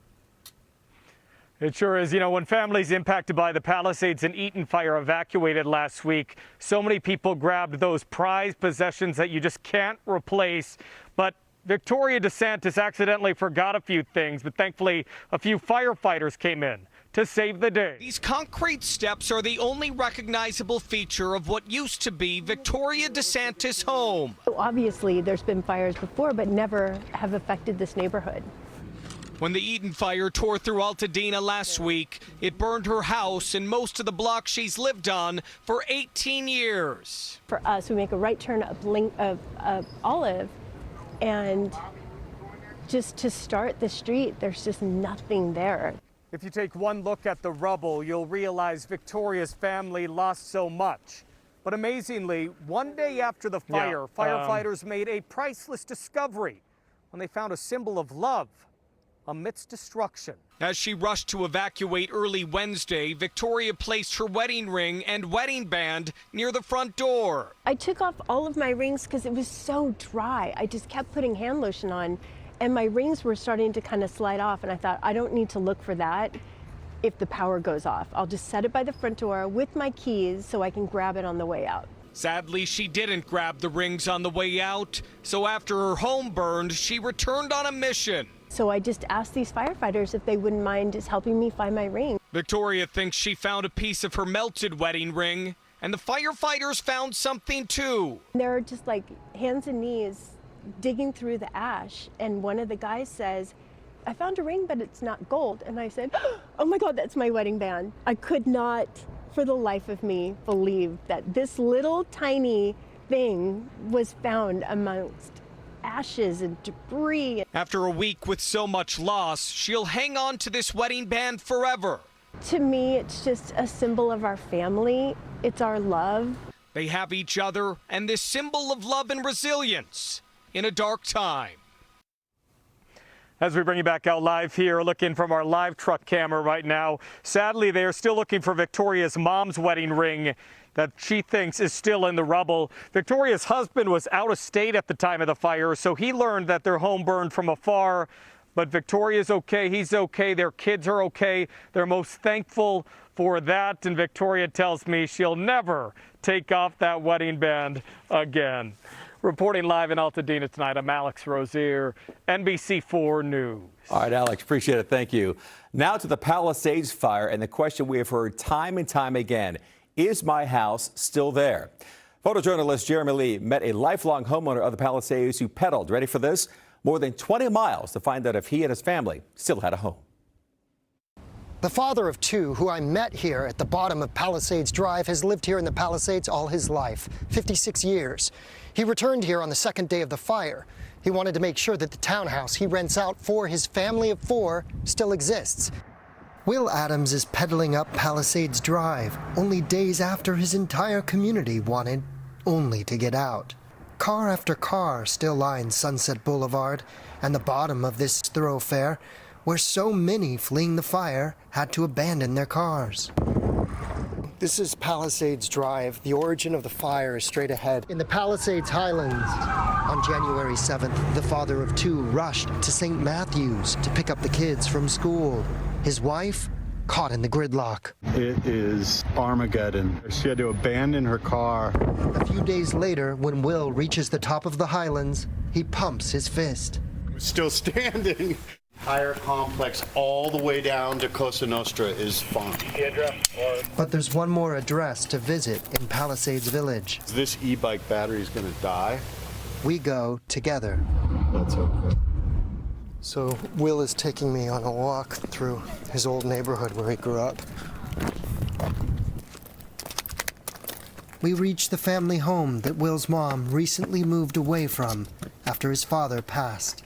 It sure is. You know, when families impacted by the Palisades and Eaton fire evacuated last week, so many people grabbed those prized possessions that you just can't replace. But Victoria DeSantis accidentally forgot a few things, but thankfully a few firefighters came in to save the day. These concrete steps are the only recognizable feature of what used to be Victoria DeSantis' home. Obviously, there's been fires before, but never have affected this neighborhood. When the Eaton fire tore through Altadena last week, it burned her house and most of the block she's lived on for 18 years. For us, we make a right turn up Olive, and just to start the street, there's just nothing there. If you take one look at the rubble, you'll realize Victoria's family lost so much. But amazingly, one day after the fire, firefighters made a priceless discovery when they found a symbol of love amidst destruction. As she rushed to evacuate early Wednesday, Victoria placed her wedding ring and wedding band near the front door. I took off all of my rings because it was so dry. I just kept putting hand lotion on, and my rings were starting to kind of slide off, and I thought, I don't need to look for that if the power goes off. I'll just set it by the front door with my keys so I can grab it on the way out. Sadly, she didn't grab the rings on the way out, so after her home burned, she returned on a mission. So I just asked these firefighters if they wouldn't mind just helping me find my ring. Victoria thinks she found a piece of her melted wedding ring, and the firefighters found something too. They're just like hands and knees digging through the ash, and one of the guys says, I found a ring, but it's not gold. And I said, oh my God, that's my wedding band. I could not, for the life of me, believe that this little tiny thing was found amongst ashes and debris. After a week with so much loss, she'll hang on to this wedding band forever. To me, it's just a symbol of our family. It's our love. They have each other and this symbol of love and resilience in a dark time. As we bring you back out live here, looking from our live truck camera right now. Sadly, they are still looking for Victoria's mom's wedding ring that she thinks is still in the rubble. Victoria's husband was out of state at the time of the fire, so he learned that their home burned from afar. But Victoria's okay, he's okay, their kids are okay. They're most thankful for that, and Victoria tells me she'll never take off that wedding band again. Reporting live in Altadena tonight, I'm Alex Rozier, NBC4 News. All right, Alex, appreciate it. Thank you. Now to the Palisades fire and the question we have heard time and time again, is my house still there? Photojournalist Jeremy Lee met a lifelong homeowner of the Palisades who pedaled, ready for this, more than 20 miles to find out if he and his family still had a home. The father of two, who I met here at the bottom of Palisades Drive, has lived here in the Palisades all his life, 56 years. He returned here on the second day of the fire. He wanted to make sure that the townhouse he rents out for his family of four still exists. Will Adams is pedaling up Palisades Drive, only days after his entire community wanted only to get out. Car after car still lines Sunset Boulevard and the bottom of this thoroughfare, where so many fleeing the fire had to abandon their cars. This is Palisades Drive. The origin of the fire is straight ahead. In the Palisades Highlands, on January 7th, the father of two rushed to St. Matthews to pick up the kids from school. His wife caught in the gridlock. It is Armageddon. She had to abandon her car. A few days later, when Will reaches the top of the Highlands, he pumps his fist. We're still standing. Entire complex all the way down to Cosa Nostra is fine. But there's one more address to visit in Palisades Village. This e-bike battery is going to die. We go together. That's okay. So Will is taking me on a walk through his old neighborhood where he grew up. We reach the family home that Will's mom recently moved away from after his father passed.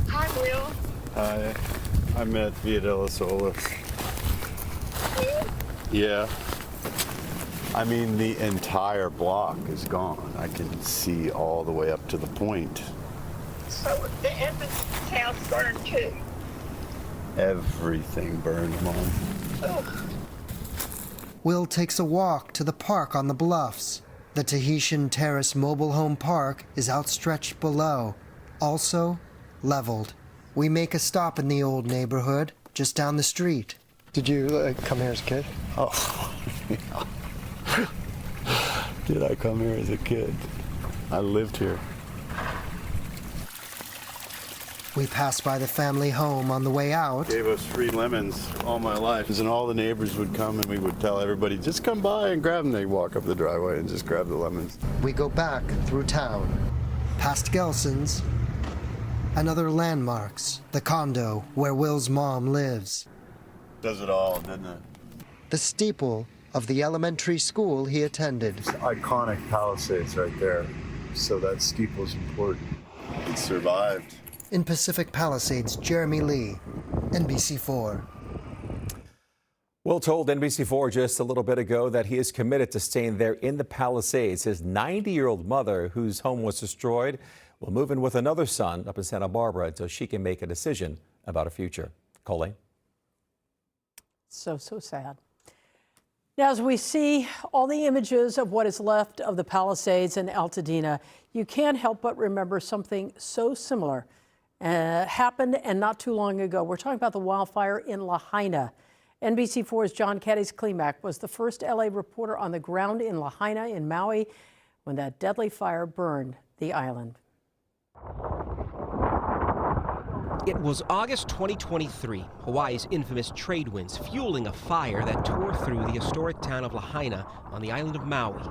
Hi, Will. Hi. I'm at Via della Sola. Yeah. I mean, the entire block is gone. I can see all the way up to the point. So the Evans house burned too. Everything burned, Mom. Oh. Will takes a walk to the park on the bluffs. The Tahitian Terrace Mobile Home Park is outstretched below, also leveled. We make a stop in the old neighborhood, just down the street. Did you come here as a kid? Oh, yeah. Did I come here as a kid? I lived here. We pass by the family home on the way out. Gave us free lemons all my life. And all the neighbors would come and we would tell everybody, just come by and grab them. They'd walk up the driveway and just grab the lemons. We go back through town, past Gelson's and other landmarks, the condo where Will's mom lives. Does it all, doesn't it? The steeple of the elementary school he attended. It's iconic Palisades right there. So that steeple's important. It survived. In Pacific Palisades, Jeremy Lee, NBC4. Will told NBC4 just a little bit ago that he is committed to staying there in the Palisades. His 90-year-old mother, whose home was destroyed, will move in with another son up in Santa Barbara until she can make a decision about a future. Colleen? So sad. Now, as we see all the images of what is left of the Palisades in Altadena, you can't help but remember something so similar happened and not too long ago. We're talking about the wildfire in Lahaina. NBC4's John Kadis-Klimak was the first LA reporter on the ground in Lahaina in Maui when that deadly fire burned the island. It was August 2023, Hawaii's infamous trade winds fueling a fire that tore through the historic town of Lahaina on the island of Maui.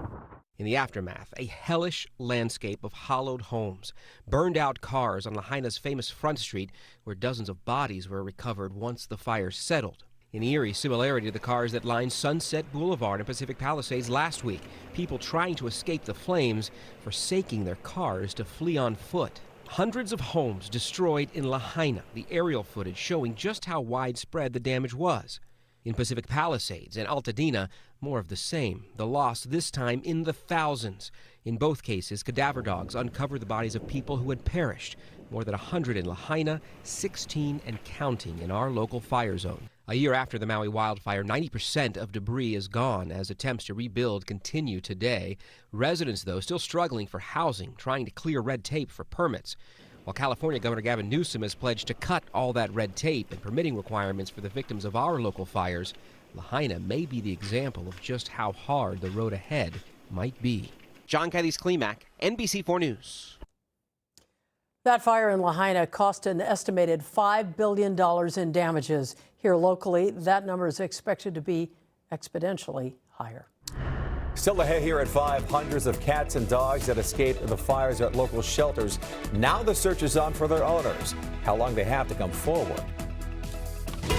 In the aftermath, a hellish landscape of hollowed homes, burned out cars on Lahaina's famous Front Street, where dozens of bodies were recovered once the fire settled. In eerie similarity to the cars that lined Sunset Boulevard in Pacific Palisades last week, people trying to escape the flames, forsaking their cars to flee on foot. Hundreds of homes destroyed in Lahaina, the aerial footage showing just how widespread the damage was. In Pacific Palisades and Altadena, more of the same, the loss this time in the thousands. In both cases, cadaver dogs uncovered the bodies of people who had perished. More than 100 in Lahaina, 16 and counting in our local fire zone. A year after the Maui wildfire, 90% of debris is gone as attempts to rebuild continue today. Residents, though, still struggling for housing, trying to clear red tape for permits. While California Governor Gavin Newsom has pledged to cut all that red tape and permitting requirements for the victims of our local fires, Lahaina may be the example of just how hard the road ahead might be. John Cadiz-Klimac, NBC4 News. That fire in Lahaina cost an estimated $5 billion in damages. Here locally, that number is expected to be exponentially higher. Still ahead here at 5, hundreds of cats and dogs that escaped the fires at local shelters. Now the search is on for their owners. How long they have to come forward.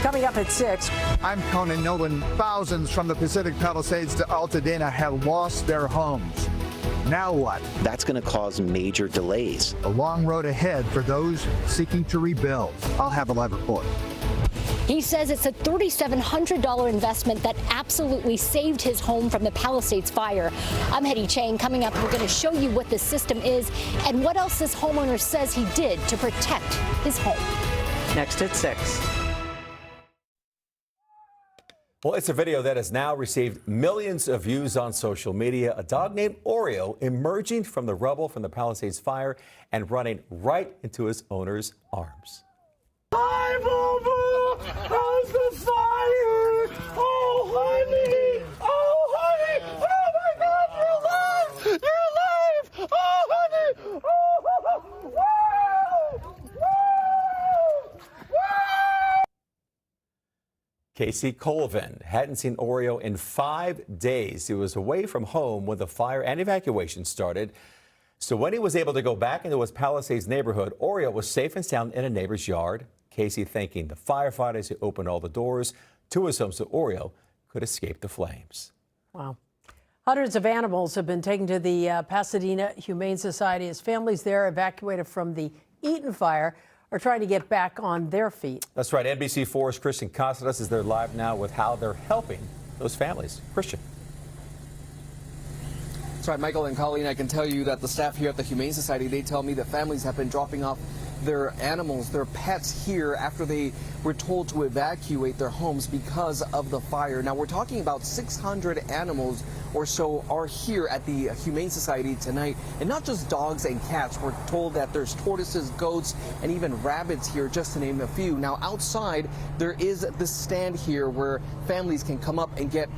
Coming up at 6. I'm Conan Nolan. Thousands from the Pacific Palisades to Altadena have lost their homes. Now what? That's going to cause major delays. A long road ahead for those seeking to rebuild. I'll have a live report. He says it's a $3,700 investment that absolutely saved his home from the Palisades fire. I'm Hetty Chang. Coming up, we're going to show you what the system is and what else this homeowner says he did to protect his home. Next at 6. Well, it's a video that has now received millions of views on social media. A dog named Oreo emerging from the rubble from the Palisades fire and running right into his owner's arms. Hi, Boo-Boo! How's the fire? Oh, honey! Oh, honey! Oh, my God, you're alive! You're alive! Oh, honey! Oh, wow! Wow! Wow! Casey Colvin hadn't seen Oreo in 5 days. He was away from home when the fire and evacuation started. So when he was able to go back into his Palisades neighborhood, Oreo was safe and sound in a neighbor's yard. Casey thanking the firefighters who opened all the doors to his home so Oreo could escape the flames. Wow. Hundreds of animals have been taken to the Pasadena Humane Society as families there evacuated from the Eaton fire are trying to get back on their feet. That's right. NBC4's Christian Casadas is there live now with how they're helping those families. Christian. That's right, Michael and Colleen, I can tell you that the staff here at the Humane Society, they tell me that families have been dropping off their animals, their pets here after they were told to evacuate their homes because of the fire. Now, we're talking about 600 animals or so are here at the Humane Society tonight. And not just dogs and cats. We're told that there's tortoises, goats, and even rabbits here, just to name a few. Now, outside, there is this stand here where families can come up and get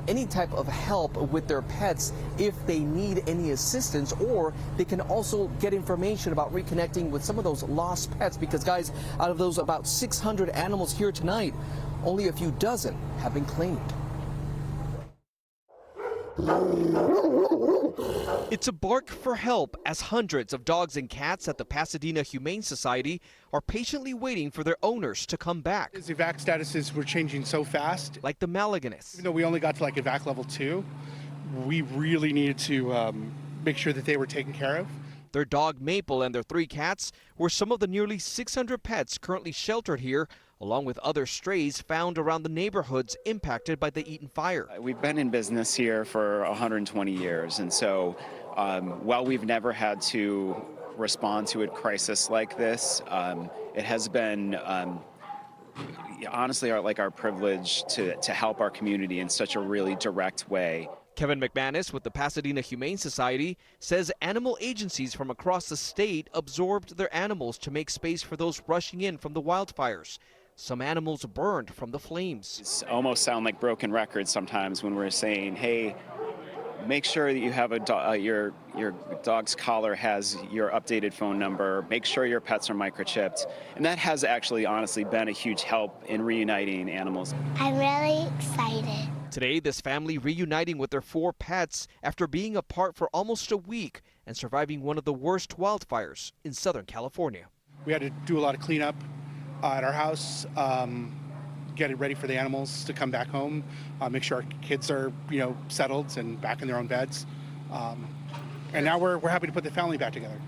any type of help with their pets if they need any assistance, or they can also get information about reconnecting with some of those lost pets, because guys, out of those about 600 animals here tonight, only a few dozen have been claimed. It's a bark for help as hundreds of dogs and cats at the Pasadena Humane Society are patiently waiting for their owners to come back. The evac statuses were changing so fast. Like the Malaganus. Even though we only got to like evac level 2, we really needed to make sure that they were taken care of. Their dog Maple and their 3 cats were some of the nearly 600 pets currently sheltered here, along with other strays found around the neighborhoods impacted by the Eaton fire. We've been in business here for 120 years, and so while we've never had to respond to a crisis like this, it has been honestly our privilege to help our community in such a really direct way. Kevin McManus with the Pasadena Humane Society says animal agencies from across the state absorbed their animals to make space for those rushing in from the wildfires. Some animals burned from the flames. It's almost sound like broken records sometimes when we're saying, hey, make sure that you have your dog's collar has your updated phone number. Make sure your pets are microchipped. And that has actually honestly been a huge help in reuniting animals. I'm really excited. Today, this family reuniting with their 4 pets after being apart for almost a week and surviving one of the worst wildfires in Southern California. We had to do a lot of cleanup at our house, get it ready for the animals to come back home, make sure our kids are, settled and back in their own beds. And now we're happy to put the family back together.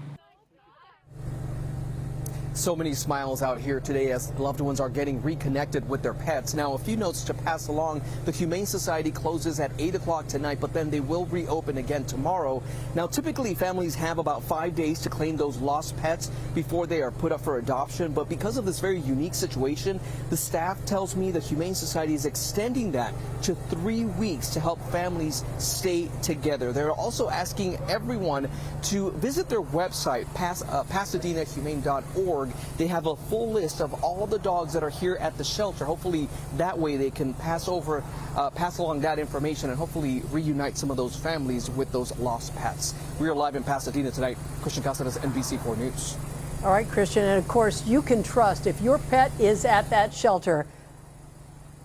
So many smiles out here today as loved ones are getting reconnected with their pets. Now, a few notes to pass along. The Humane Society closes at 8 o'clock tonight, but then they will reopen again tomorrow. Now, typically families have about 5 days to claim those lost pets before they are put up for adoption. But because of this very unique situation, the staff tells me the Humane Society is extending that to 3 weeks to help families stay together. They're also asking everyone to visit their website, PasadenaHumane.org, org. They have a full list of all the dogs that are here at the shelter. Hopefully that way they can pass along that information and hopefully reunite some of those families with those lost pets. We are live in Pasadena tonight. Christian Casares, NBC 4 News. All right, Christian, and of course you can trust if your pet is at that shelter,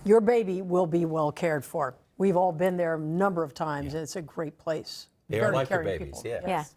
your baby will be well cared for. We've all been there a number of times, and it's a great place. They are Very like your caring babies, people. yeah. Yes.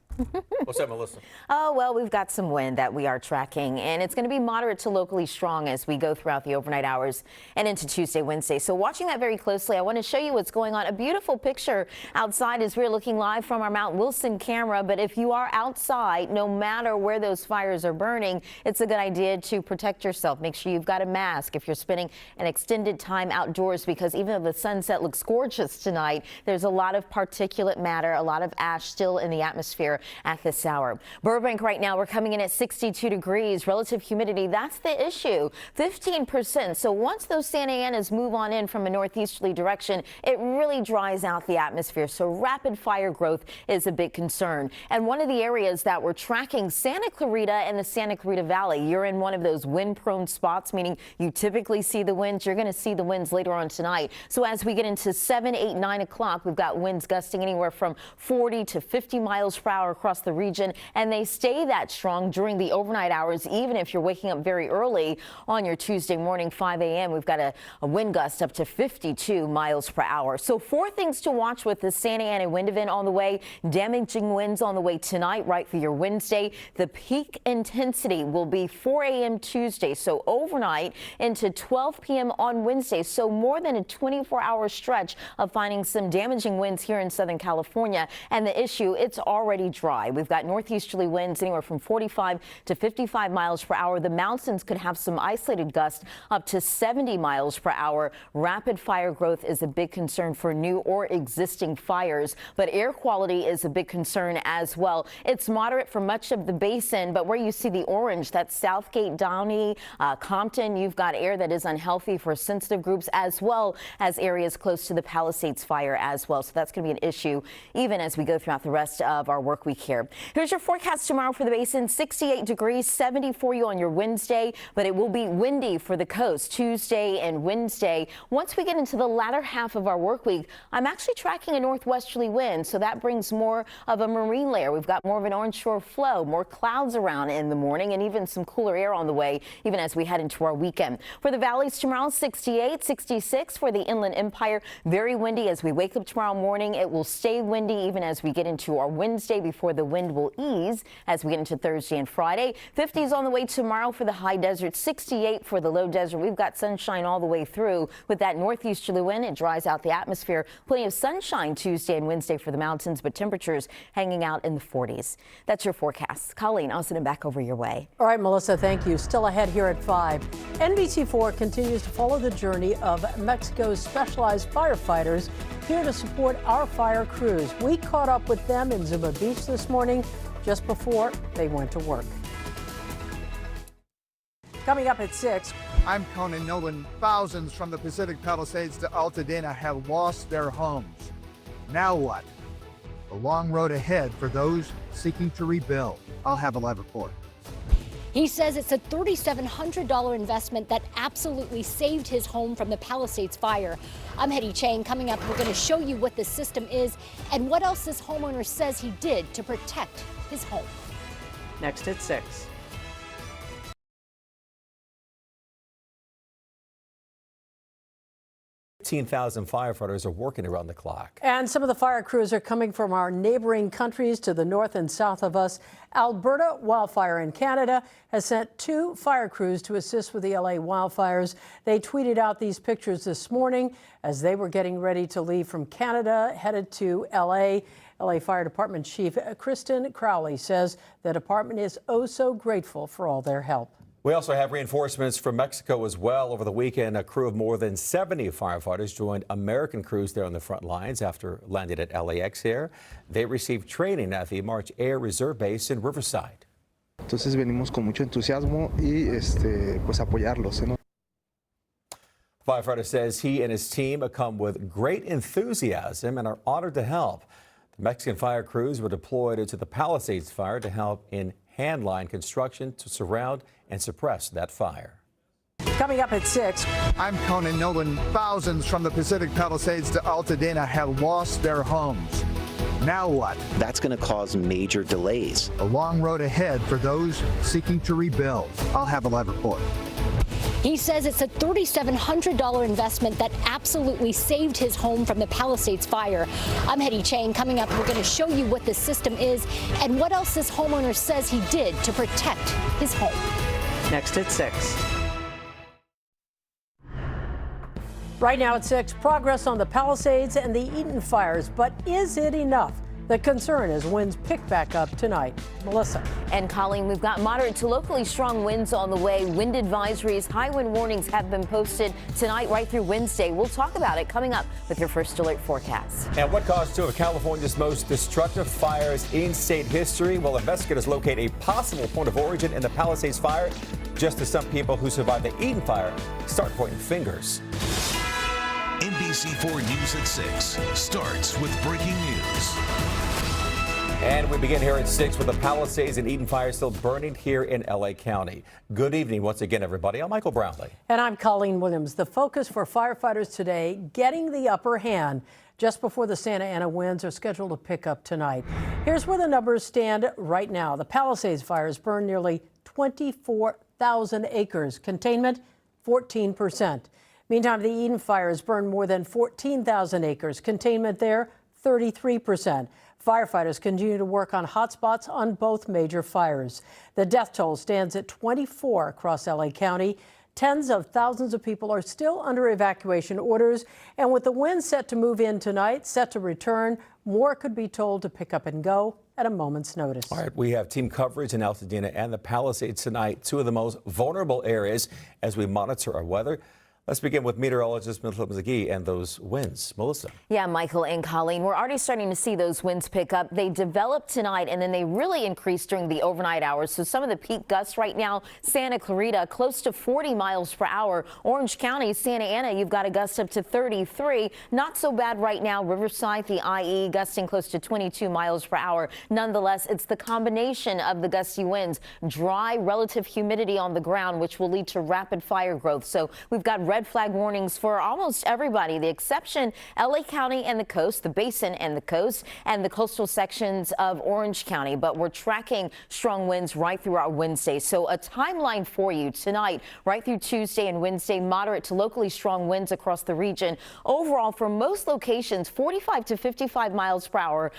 What's up, Melissa? Oh, well, we've got some wind that we are tracking, and it's going to be moderate to locally strong as we go throughout the overnight hours and into Tuesday, Wednesday. So watching that very closely, I want to show you what's going on. A beautiful picture outside as we're looking live from our Mount Wilson camera. But if you are outside, no matter where those fires are burning, it's a good idea to protect yourself. Make sure you've got a mask if you're spending an extended time outdoors, because even though the sunset looks gorgeous tonight, there's a lot of particulate matter, a lot of ash still in the atmosphere at this hour. Burbank right now, we're coming in at 62 degrees. Relative humidity, that's the issue, 15%. So once those Santa Anas move on in from a northeasterly direction, it really dries out the atmosphere. So rapid fire growth is a big concern. And one of the areas that we're tracking, Santa Clarita and the Santa Clarita Valley, you're in one of those wind-prone spots, meaning you typically see the winds. You're going to see the winds later on tonight. So as we get into 7, 8, 9 o'clock, we've got winds gusting anywhere from 40 to 50 miles per hour across the region, and they stay that strong during the overnight hours, even if you're waking up very early on your Tuesday morning, 5 a.m. We've got a wind gust up to 52 miles per hour. So 4 things to watch with the Santa Ana wind event on the way. Damaging winds on the way tonight, right for your Wednesday. The peak intensity will be 4 a.m. Tuesday, so overnight into 12 p.m. on Wednesday. So more than a 24-hour stretch of finding some damaging winds here in Southern California. And the issue, it's already dry. We've got northeasterly winds anywhere from 45 to 55 miles per hour. The mountains could have some isolated gusts up to 70 miles per hour. Rapid fire growth is a big concern for new or existing fires, but air quality is a big concern as well. It's moderate for much of the basin, but where you see the orange, that's Southgate, Downey, Compton, you've got air that is unhealthy for sensitive groups, as well as areas close to the Palisades fire as well. So that's going to be an issue even as we go throughout the rest of our work week here. Here's your forecast tomorrow for the basin. 68 degrees, 70 for you on your Wednesday, but it will be windy for the coast Tuesday and Wednesday. Once we get into the latter half of our work week, I'm actually tracking a northwesterly wind, so that brings more of a marine layer. We've got more of an onshore flow, more clouds around in the morning, and even some cooler air on the way, even as we head into our weekend. For the valleys tomorrow, 68, 66 for the Inland Empire. Very windy as we wake up tomorrow morning. It will stay windy even as we get into our Wednesday before the wind will ease as we get into Thursday and Friday. 50s on the way tomorrow for the high desert, 68 for the low desert. We've got sunshine all the way through with that northeasterly wind. It dries out the atmosphere. Plenty of sunshine Tuesday and Wednesday for the mountains, but temperatures hanging out in the 40s. That's your forecast. Colleen, I'll send it back over your way. All right, Melissa, thank you. Still ahead here at 5. NBC4 continues to follow the journey of Mexico's specialized firefighters here to support our fire crews. We caught up with them in Zuma Beach this morning just before they went to work. Coming up at 6. I'm Conan Nolan. Thousands from the Pacific Palisades to Altadena have lost their homes. Now what? The long road ahead for those seeking to rebuild. I'll have a live report. He says it's a $3,700 investment that absolutely saved his home from the Palisades fire. I'm Hetty Chang. Coming up, we're going to show you what the system is and what else this homeowner says he did to protect his home. Next at 6. 15,000 firefighters are working around the clock. And some of the fire crews are coming from our neighboring countries to the north and south of us. Alberta Wildfire in Canada has sent 2 fire crews to assist with the LA wildfires. They tweeted out these pictures this morning as they were getting ready to leave from Canada, headed to LA. LA Fire Department Chief Kristen Crowley says the department is oh so grateful for all their help. We also have reinforcements from Mexico as well. Over the weekend, a crew of more than 70 firefighters joined American crews there on the front lines after landing at LAX here. They received training at the March Air Reserve Base in Riverside. Entonces venimos con mucho entusiasmo y pues apoyarlos, ¿no? Firefighter says he and his team come with great enthusiasm and are honored to help. The Mexican fire crews were deployed to the Palisades fire to help in hand-line construction to surround and suppress that fire. Coming up at 6. I'm Conan Nolan. Thousands from the Pacific Palisades to Altadena have lost their homes. Now what? That's going to cause major delays. A long road ahead for those seeking to rebuild. I'll have a live report. He says it's a $3,700 investment that absolutely saved his home from the Palisades fire. I'm Hetty Chang. Coming up, we're going to show you what the system is and what else this homeowner says he did to protect his home. Next at 6. Right now at 6, progress on the Palisades and the Eaton fires, but is it enough? The concern is winds pick back up tonight. Melissa. And Colleen, we've got moderate to locally strong winds on the way. Wind advisories, high wind warnings have been posted tonight right through Wednesday. We'll talk about it coming up with your first alert forecast. And what caused two of California's most destructive fires in state history? Well, investigators locate a possible point of origin in the Palisades fire, just as some people who survived the Eaton fire start pointing fingers. NBC4 News at 6 starts with breaking news. And we begin here at 6 with the Palisades and Eaton fire still burning here in LA County. Good evening once again, everybody. I'm Michael Brownlee. And I'm Colleen Williams. The focus for firefighters today, getting the upper hand just before the Santa Ana winds are scheduled to pick up tonight. Here's where the numbers stand right now. The Palisades fires burned nearly 24,000 acres. Containment, 14%. Meantime, the Eaton fires burned more than 14,000 acres. Containment there, 33%. Firefighters continue to work on hotspots on both major fires. The death toll stands at 24 across LA County. Tens of thousands of people are still under evacuation orders. And with the winds set to move in tonight, set to return, more could be told to pick up and go at a moment's notice. All right, we have team coverage in Altadena and the Palisades tonight, two of the most vulnerable areas as we monitor our weather. Let's begin with meteorologist Melissa McGee and those winds. Melissa. Yeah, Michael and Colleen, we're already starting to see those winds pick up. They developed tonight and then they really increased during the overnight hours. So some of the peak gusts right now, Santa Clarita, close to 40 miles per hour. Orange County, Santa Ana, you've got a gust up to 33. Not so bad right now. Riverside, the IE, gusting close to 22 miles per hour. Nonetheless, it's the combination of the gusty winds, dry relative humidity on the ground, which will lead to rapid fire growth. So we've got red flag warnings for almost everybody. The exception, LA County and the coast, the basin and the coast, and the coastal sections of Orange County. But we're tracking strong winds right through our Wednesday. So a timeline for you tonight, right through Tuesday and Wednesday, moderate to locally strong winds across the region. Overall, for most locations, 45 to 55 miles per hour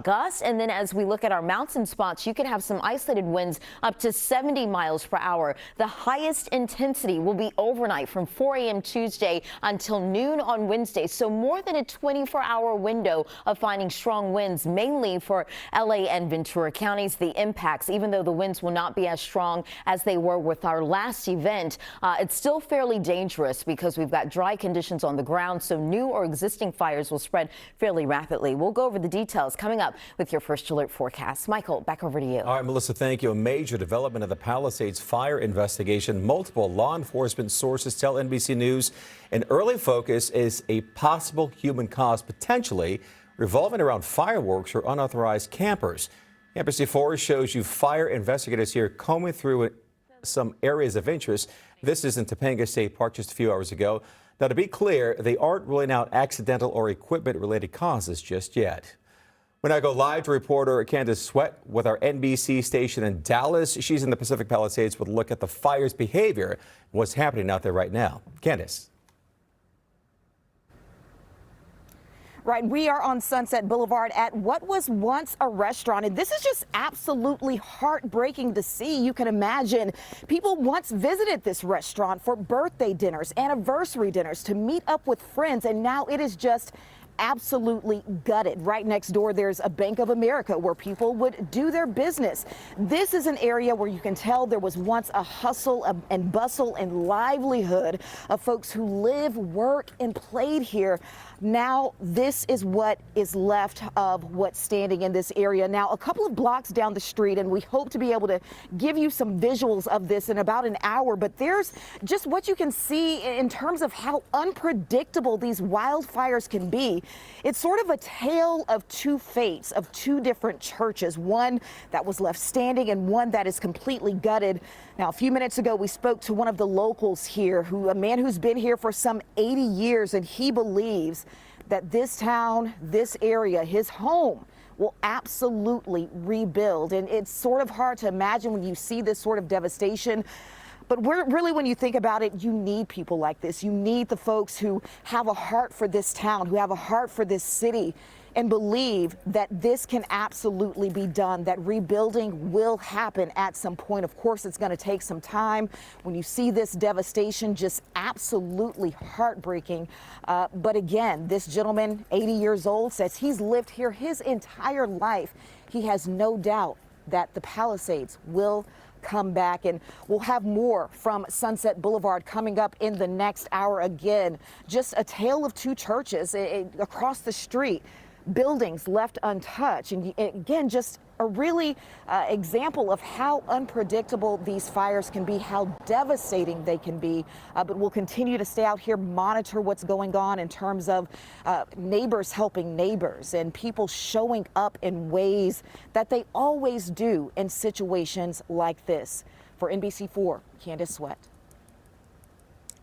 gusts. And then as we look at our mountain spots, you can have some isolated winds up to 70 miles per hour. The highest intensity will be overnight from 4 a.m. Tuesday until noon on Wednesday. So more than a 24-hour window of finding strong winds, mainly for LA and Ventura counties. The impacts, even though the winds will not be as strong as they were with our last event, it's still fairly dangerous because we've got dry conditions on the ground. So new or existing fires will spread fairly rapidly. We'll go over the details coming up with your first alert forecast. Michael, back over to you. All right, Melissa, thank you. A major development of the Palisades fire investigation. Multiple law enforcement sources tell NBC News an early focus is a possible human cause, potentially revolving around fireworks or unauthorized campers. NBC4 shows you fire investigators here combing through some areas of interest. This is in Topanga State Park just a few hours ago. Now, to be clear, they aren't ruling out accidental or equipment-related causes just yet. We now go live to reporter Candace Sweat with our NBC station in Dallas. She's in the Pacific Palisades with a look at the fire's behavior, what's happening out there right now. Candace. Right, we are on Sunset Boulevard at what was once a restaurant, and this is just absolutely heartbreaking to see. You can imagine people once visited this restaurant for birthday dinners, anniversary dinners, to meet up with friends, and now it is just absolutely gutted. Right next door, there's a Bank of America where people would do their business. This is an area where you can tell there was once a hustle and bustle and livelihood of folks who live, work, and played here. Now, this is what is left of what's standing in this area. Now, a couple of blocks down the street, and we hope to be able to give you some visuals of this in about an hour, but there's just what you can see in terms of how unpredictable these wildfires can be. It's sort of a tale of two fates of two different churches, one that was left standing and one that is completely gutted. Now, a few minutes ago, we spoke to one of the locals here, a man who's been here for some 80 years, and he believes that this town, this area, his home, will absolutely rebuild. And it's sort of hard to imagine when you see this sort of devastation. But really, when you think about it, you need people like this. You need the folks who have a heart for this town, who have a heart for this city, and believe that this can absolutely be done, that rebuilding will happen at some point. Of course, it's going to take some time. When you see this devastation, just absolutely heartbreaking. But again, this gentleman, 80 years old, says he's lived here his entire life. He has no doubt that the Palisades will come back, and we'll have more from Sunset Boulevard coming up in the next hour. Again, just a tale of two churches across the street, buildings left untouched, and again, just a really example of how unpredictable these fires can be, how devastating they can be. But we'll continue to stay out here, monitor what's going on in terms of neighbors helping neighbors and people showing up in ways that they always do in situations like this. For NBC4, Candace Sweat.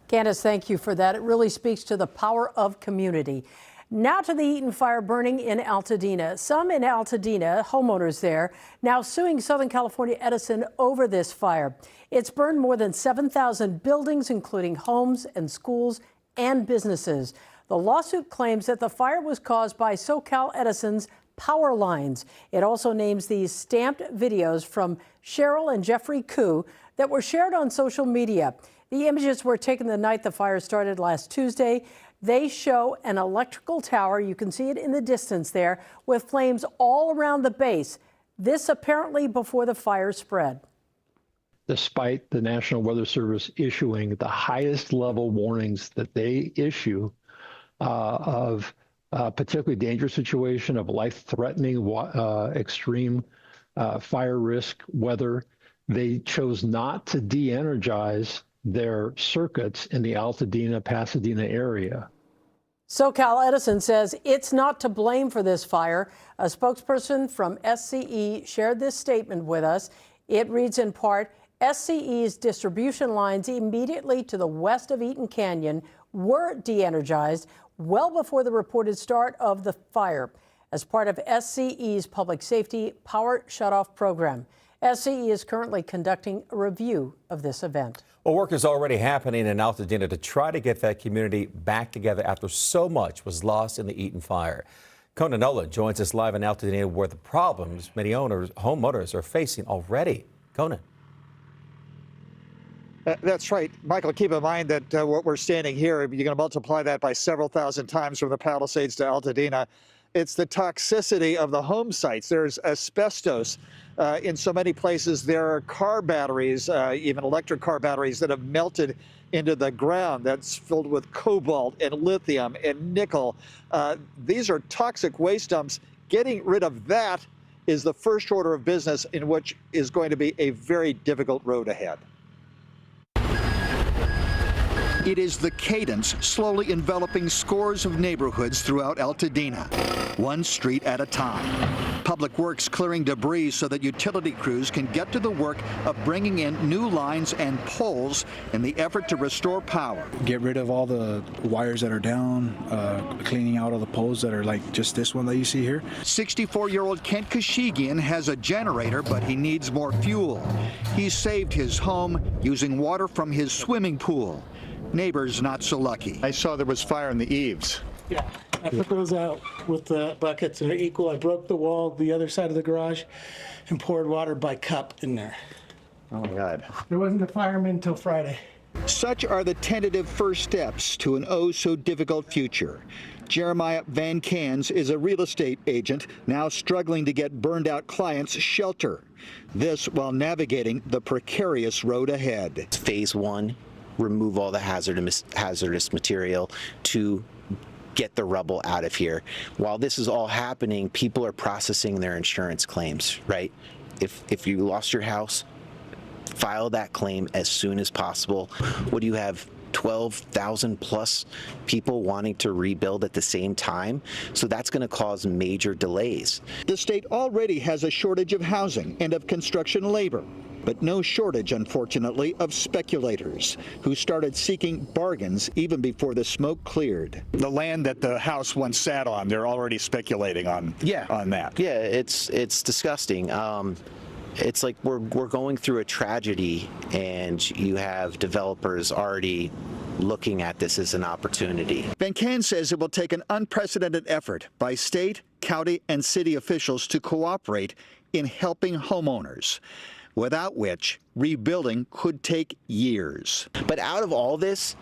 Candace, thank you for that. It really speaks to the power of community. Now to the Eaton fire burning in Altadena. Some in Altadena, homeowners there, now suing Southern California Edison over this fire. It's burned more than 7,000 buildings, including homes and schools and businesses. The lawsuit claims that the fire was caused by SoCal Edison's power lines. It also names these stamped videos from Cheryl and Jeffrey Koo that were shared on social media. The images were taken the night the fire started last Tuesday. They show an electrical tower, you can see it in the distance there, with flames all around the base. This apparently before the fire spread. Despite the National Weather Service issuing the highest level warnings that they issue of particularly dangerous situation, of life-threatening extreme fire risk weather, they chose not to de-energize their circuits in the Altadena, Pasadena area. SoCal Edison says it's not to blame for this fire. A spokesperson from SCE shared this statement with us. It reads in part, SCE's distribution lines immediately to the west of Eaton Canyon were de-energized well before the reported start of the fire as part of SCE's public safety power shutoff program. SCE is currently conducting a review of this event. Well, work is already happening in Altadena to try to get that community back together after so much was lost in the Eaton fire. Conan Nolan joins us live in Altadena, where the problems many homeowners are facing already. Conan. That's right, Michael. Keep in mind that what we're standing here, you're going to multiply that by several thousand times from the Palisades to Altadena. It's the toxicity of the home sites. There's asbestos in so many places. There are car batteries, even electric car batteries, that have melted into the ground. That's filled with cobalt and lithium and nickel. These are toxic waste dumps. Getting rid of that is the first order of business, in which is going to be a very difficult road ahead. It is the cadence slowly enveloping scores of neighborhoods throughout Altadena, one street at a time. Public Works clearing debris so that utility crews can get to the work of bringing in new lines and poles in the effort to restore power. Get rid of all the wires that are down, cleaning out all the poles that are like just this one that you see here. 64-year-old Kent Kashigian has a generator, but he needs more fuel. He saved his home using water from his swimming pool. Neighbors not so lucky. I saw there was fire in the eaves. Yeah, I put those out with the buckets and they're equal. I broke the wall, the other side of the garage, and poured water by cup in there. Oh my God. There wasn't a fireman until Friday. Such are the tentative first steps to an oh so difficult future. Jeremiah Van Cans is a real estate agent now struggling to get burned out clients shelter. This while navigating the precarious road ahead. Phase one, remove all the hazardous material to get the rubble out of here. While this is all happening, people are processing their insurance claims, right? If you lost your house, file that claim as soon as possible. What do you have? 12,000 plus people wanting to rebuild at the same time. So that's going to cause major delays. The state already has a shortage of housing and of construction labor, but no shortage, unfortunately, of speculators who started seeking bargains even before the smoke cleared. The land that the house once sat on, they're already speculating on that. Yeah, it's disgusting. It's like we're going through a tragedy, and you have developers already looking at this as an opportunity. Van Can says it will take an unprecedented effort by state, county, and city officials to cooperate in helping homeowners, without which rebuilding could take years. But out of all this,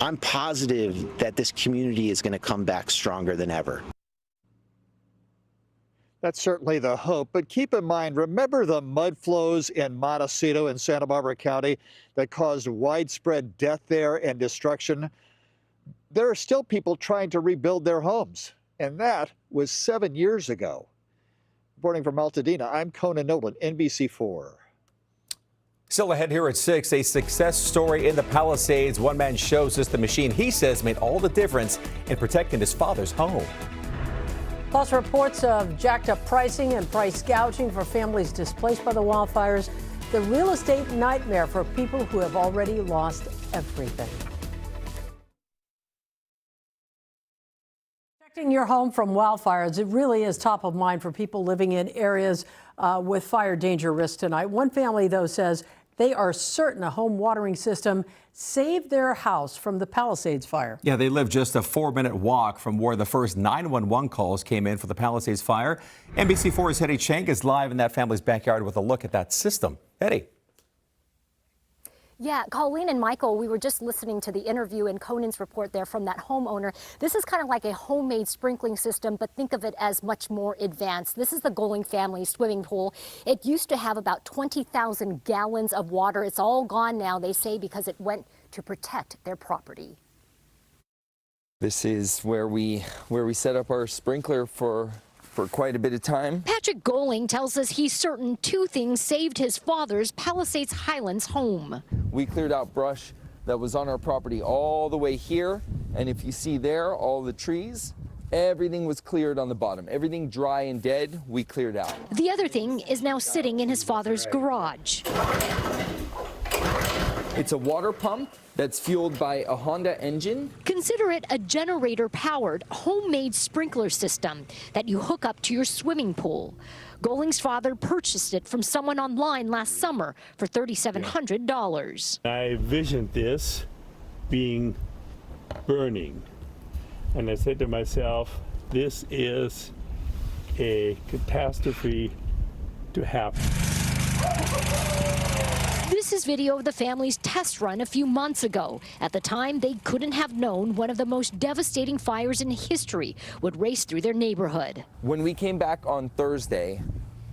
I'm positive that this community is going to come back stronger than ever. That's certainly the hope, but keep in mind, remember the mud flows in Montecito in Santa Barbara County that caused widespread death there and destruction? There are still people trying to rebuild their homes, and that was 7 years ago. Reporting from Altadena, I'm Conan Nolan, NBC4. Still ahead here at 6, a success story in the Palisades. One man shows us the machine he says made all the difference in protecting his father's home. Plus, reports of jacked up pricing and price gouging for families displaced by the wildfires. The real estate nightmare for people who have already lost everything. Protecting your home from wildfires, it really is top of mind for people living in areas with fire danger risk tonight. One family, though, says they are certain a home watering system saved their house from the Palisades fire. Yeah, they live just a 4-minute walk from where the first 911 calls came in for the Palisades fire. NBC4's Hetty Chang is live in that family's backyard with a look at that system. Hetty. Yeah, Colleen and Michael, we were just listening to the interview in Conan's report there from that homeowner. This is kind of like a homemade sprinkling system, but think of it as much more advanced. This is the Goling family swimming pool. It used to have about 20,000 gallons of water. It's all gone now, they say, because it went to protect their property. This is where we set up our sprinkler for quite a bit of time. Patrick Goling tells us he's certain two things saved his father's Palisades Highlands home. We cleared out brush that was on our property all the way here, and if you see there, all the trees, everything was cleared on the bottom. Everything dry and dead, we cleared out. The other thing is now sitting in his father's garage. It's a water pump that's fueled by a Honda engine. Consider it a generator-powered, homemade sprinkler system that you hook up to your swimming pool. Goling's father purchased it from someone online last summer for $3,700. I envisioned this being burning, and I said to myself, this is a catastrophe to happen. This is video of the family's test run a few months ago. At the time, they couldn't have known one of the most devastating fires in history would race through their neighborhood. When we came back on Thursday,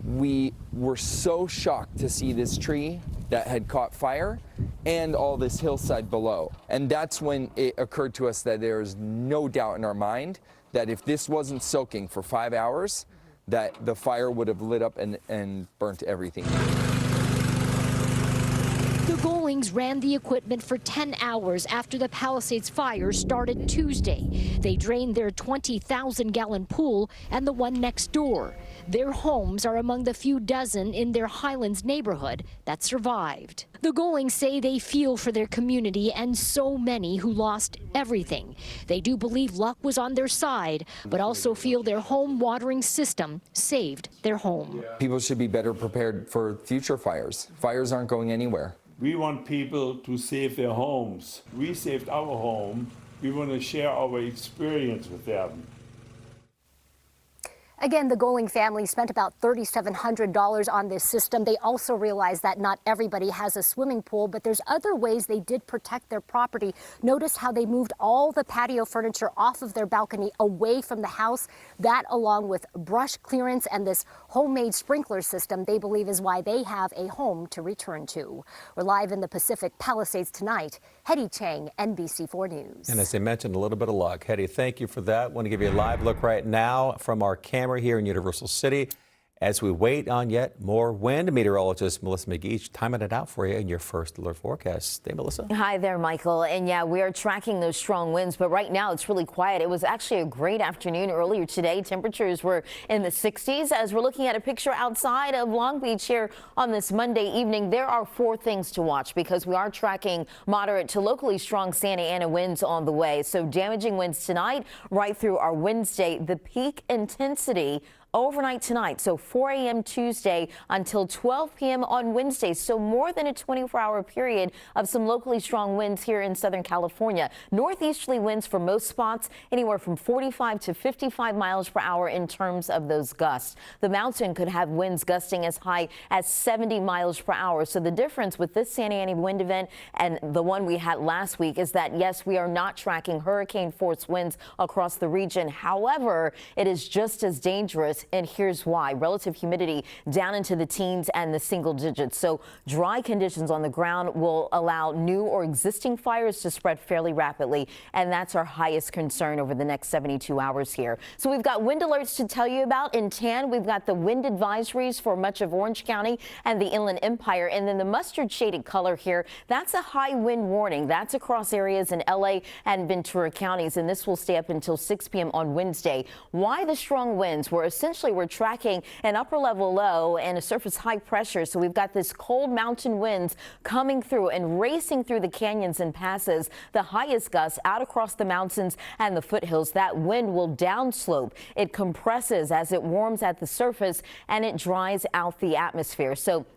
we were so shocked to see this tree that had caught fire and all this hillside below. And that's when it occurred to us that there's no doubt in our mind that if this wasn't soaking for 5 hours, that the fire would have lit up and burnt everything. The Golings ran the equipment for 10 hours after the Palisades fire started Tuesday. They drained their 20,000-gallon pool and the one next door. Their homes are among the few dozen in their Highlands neighborhood that survived. The Golings say they feel for their community and so many who lost everything. They do believe luck was on their side, but also feel their home watering system saved their home. People should be better prepared for future fires. Fires aren't going anywhere. We want people to save their homes. We saved our home. We want to share our experience with them. Again, the Goling family spent about $3,700 on this system. They also realized that not everybody has a swimming pool, but there's other ways they did protect their property. Notice how they moved all the patio furniture off of their balcony away from the house. That, along with brush clearance and this homemade sprinkler system, they believe is why they have a home to return to. We're live in the Pacific Palisades tonight. Hetty Chang, NBC4 News. And as I mentioned, a little bit of luck. Hetty, thank you for that. I want to give you a live look right now from our camera here in Universal City As we wait on yet more wind, meteorologist Melissa McGee timing it out for you in your first alert forecast. Hey, Melissa. Hi there, Michael. And yeah, we are tracking those strong winds, but right now it's really quiet. It was actually a great afternoon earlier today. Temperatures were in the 60s. As we're looking at a picture outside of Long Beach here on this Monday evening, there are 4 things to watch because we are tracking moderate to locally strong Santa Ana winds on the way. So damaging winds tonight right through our Wednesday. The peak intensity overnight tonight, so 4 a.m. Tuesday until 12 p.m. on Wednesday. So more than a 24-hour period of some locally strong winds here in Southern California. Northeasterly winds for most spots, anywhere from 45 to 55 miles per hour in terms of those gusts. The mountain could have winds gusting as high as 70 miles per hour. So the difference with this Santa Ana wind event and the one we had last week is that, yes, we are not tracking hurricane force winds across the region. However, it is just as dangerous. And here's why. Relative humidity down into the teens and the single digits. So dry conditions on the ground will allow new or existing fires to spread fairly rapidly. And that's our highest concern over the next 72 hours here. So we've got wind alerts to tell you about. In tan, we've got the wind advisories for much of Orange County and the Inland Empire. And then the mustard shaded color here, that's a high wind warning. That's across areas in LA and Ventura counties. And this will stay up until 6 p.m. on Wednesday. Why the strong winds? We're tracking an upper level low and a surface high pressure. So we've got this cold mountain winds coming through and racing through the canyons and passes. The highest gusts out across the mountains and the foothills. That wind will downslope. It compresses as it warms at the surface and it dries out the atmosphere. So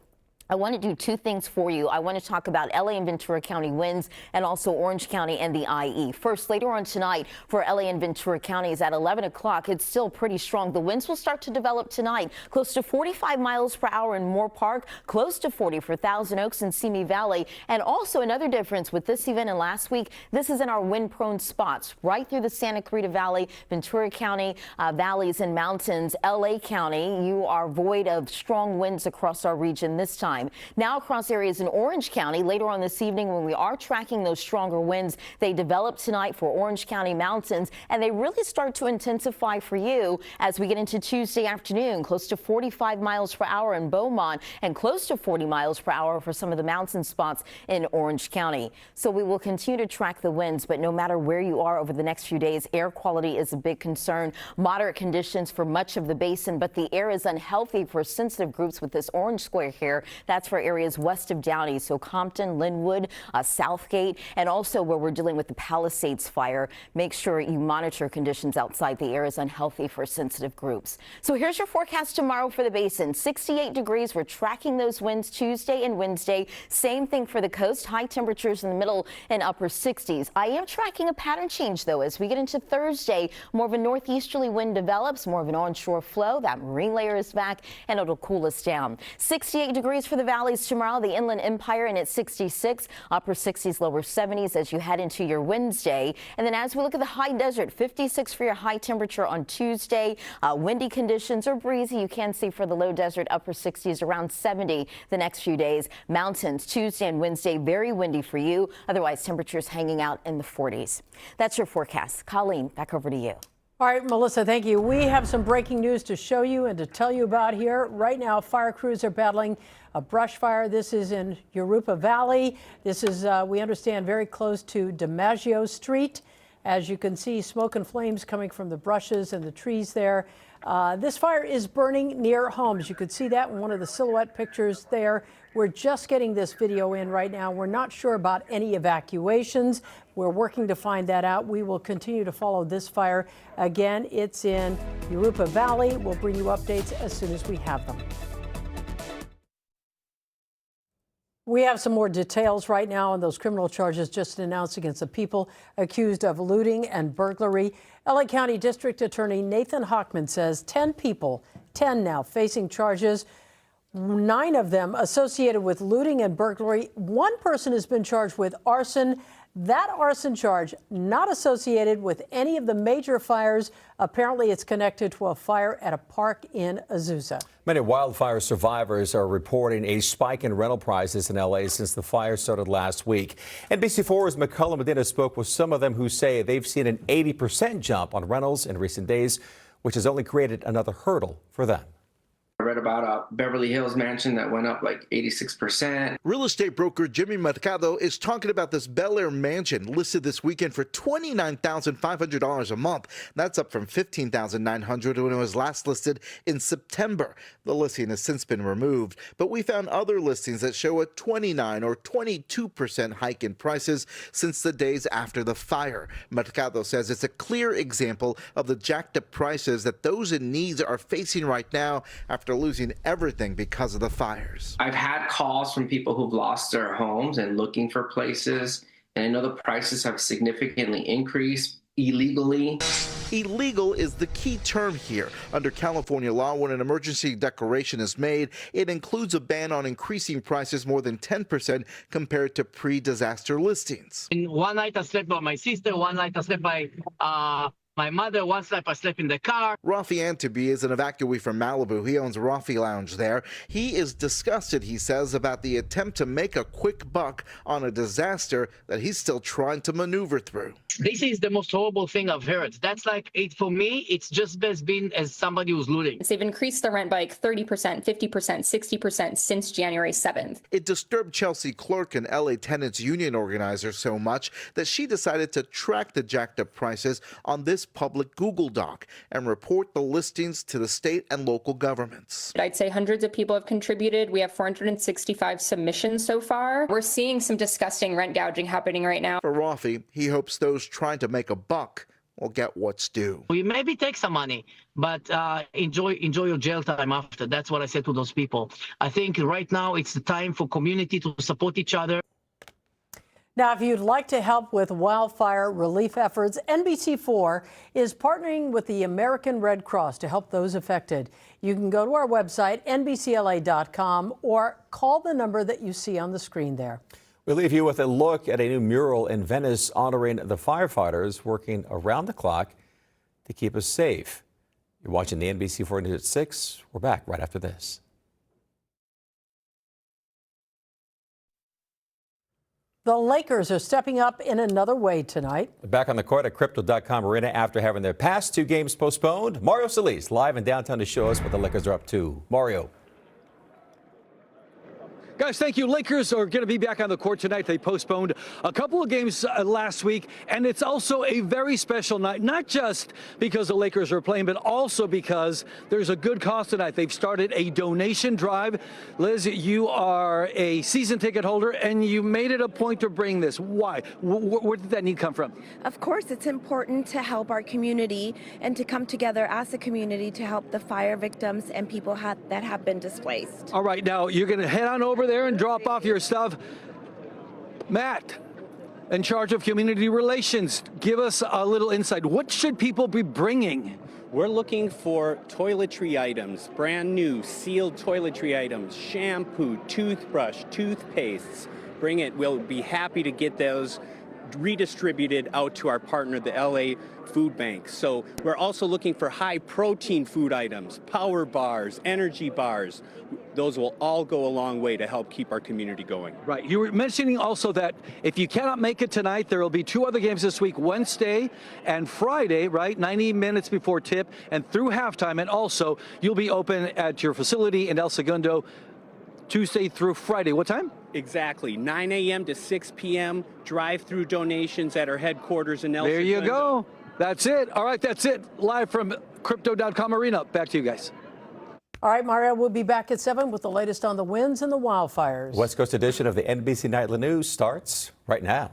I want to do 2 things for you. I want to talk about LA and Ventura County winds and also Orange County and the IE. First, later on tonight for LA and Ventura counties at 11 o'clock, it's still pretty strong. The winds will start to develop tonight, close to 45 miles per hour in Moore Park, close to 40 for Thousand Oaks and Simi Valley. And also another difference with this event and last week, this is in our wind-prone spots, right through the Santa Clarita Valley, Ventura County, valleys and mountains. LA County, you are void of strong winds across our region this time. Now across areas in Orange County later on this evening when we are tracking those stronger winds. They develop tonight for Orange County mountains and they really start to intensify for you as we get into Tuesday afternoon. Close to 45 miles per hour in Beaumont and close to 40 miles per hour for some of the mountain spots in Orange County. So we will continue to track the winds, but no matter where you are over the next few days, air quality is a big concern. Moderate conditions for much of the basin, but the air is unhealthy for sensitive groups with this orange square here. That's for areas west of Downey, so Compton, Linwood, Southgate, and also where we're dealing with the Palisades fire. Make sure you monitor conditions outside. The air is unhealthy for sensitive groups. So here's your forecast tomorrow for the basin. 68 degrees. We're tracking those winds Tuesday and Wednesday. Same thing for the coast. High temperatures in the middle and upper 60s. I am tracking a pattern change, though, as we get into Thursday. More of a northeasterly wind develops, more of an onshore flow. That marine layer is back, and it'll cool us down. 68 degrees for the valleys tomorrow, the Inland Empire and at 66, upper 60s, lower 70s as you head into your Wednesday. And then as we look at the high desert, 56 for your high temperature on Tuesday. Windy conditions or breezy. You can see for the low desert, upper 60s, around 70 the next few days. Mountains Tuesday and Wednesday, very windy for you. Otherwise, temperatures hanging out in the 40s. That's your forecast. Colleen, back over to you. All right, Melissa, thank you. We have some breaking news to show you and to tell you about here. Right now, fire crews are battling a brush fire. This is in Yurupa Valley. This is, we understand, very close to DiMaggio Street. As you can see, smoke and flames coming from the brushes and the trees there. This fire is burning near homes. You could see that in one of the silhouette pictures there. We're just getting this video in right now. We're not sure about any evacuations. We're working to find that out. We will continue to follow this fire. Again, it's in Yurupa Valley. We'll bring you updates as soon as we have them. We have some more details right now on those criminal charges just announced against the people accused of looting and burglary. LA County District Attorney Nathan Hochman says 10 people, 10 now, facing charges, 9 of them associated with looting and burglary. 1 person has been charged with arson. That arson charge not associated with any of the major fires. Apparently, it's connected to a fire at a park in Azusa. Many wildfire survivors are reporting a spike in rental prices in L.A. since the fire started last week. NBC4's McCullough Medina spoke with some of them who say they've seen an 80% jump on rentals in recent days, which has only created another hurdle for them. I read about a Beverly Hills mansion that went up like 86%. Real estate broker Jimmy Mercado is talking about this Bel Air mansion listed this weekend for $29,500 a month. That's up from $15,900 when it was last listed in September. The listing has since been removed, but we found other listings that show a 29 or 22% hike in prices since the days after the fire. Mercado says it's a clear example of the jacked up prices that those in need are facing right now after losing everything because of the fires. I've had calls from people who've lost their homes and looking for places, and I know the prices have significantly increased illegally. Illegal is the key term here. Under California law, when an emergency declaration is made, it includes a ban on increasing prices more than 10% compared to pre-disaster listings. In one night I slept by my sister, one night I slept by my mother, once I slept in the car. Rafi Antibi is an evacuee from Malibu. He owns Rafi Lounge there. He is disgusted, he says, about the attempt to make a quick buck on a disaster that he's still trying to maneuver through. This is the most horrible thing I've heard. That's like, for me, it's just as been as somebody who's looting. They've increased the rent by like 30%, 50%, 60% since January 7th. It disturbed Chelsea Clerk, an LA Tenants Union organizer, so much that she decided to track the jacked up prices on this public Google Doc and report the listings to the state and local governments. I'd say hundreds of people have contributed. We have 465 submissions so far. We're seeing some disgusting rent gouging happening right now. For Rafi, he hopes those trying to make a buck will get what's due. We maybe take some money, but enjoy your jail time after. That's what I said to those people. I think right now it's the time for community to support each other. Now, if you'd like to help with wildfire relief efforts, NBC4 is partnering with the American Red Cross to help those affected. You can go to our website, NBCLA.com, or call the number that you see on the screen there. We leave you with a look at a new mural in Venice honoring the firefighters working around the clock to keep us safe. You're watching the NBC4 News at 6. We're back right after this. The Lakers are stepping up in another way tonight. Back on the court at Crypto.com Arena after having their past two games postponed. Mario Solis live in downtown to show us what the Lakers are up to. Mario. Guys, thank you. Lakers are going to be back on the court tonight. They postponed a couple of games last week, and it's also a very special night, not just because the Lakers are playing, but also because there's a good cause tonight. They've started a donation drive. Liz, you are a season ticket holder, and you made it a point to bring this. Why? Where did that need come from? Of course, it's important to help our community and to come together as a community to help the fire victims and people that have been displaced. All right, now you're going to head on over there and drop off your stuff. Matt, in charge of community relations, give us a little insight. What should people be bringing? We're looking for toiletry items, brand new sealed toiletry items, shampoo, toothbrush, toothpastes. Bring it. We'll be happy to get those redistributed out to our partner, the LA Food Bank. So we're also looking for high protein food items, power bars, energy bars. Those will all go a long way to help keep our community going. Right. You were mentioning also that if you cannot make it tonight, there will be two other games this week, Wednesday and Friday, right? 90 minutes before tip and through halftime. And also you'll be open at your facility in El Segundo Tuesday through Friday. What time? Exactly. 9 a.m. to 6 p.m. Drive-through donations at our headquarters in El Segundo. There you go. That's it. All right, that's it. Live from Crypto.com Arena. Back to you guys. All right, Mario, we'll be back at 7 with the latest on the winds and the wildfires. West Coast edition of the NBC Nightly News starts right now.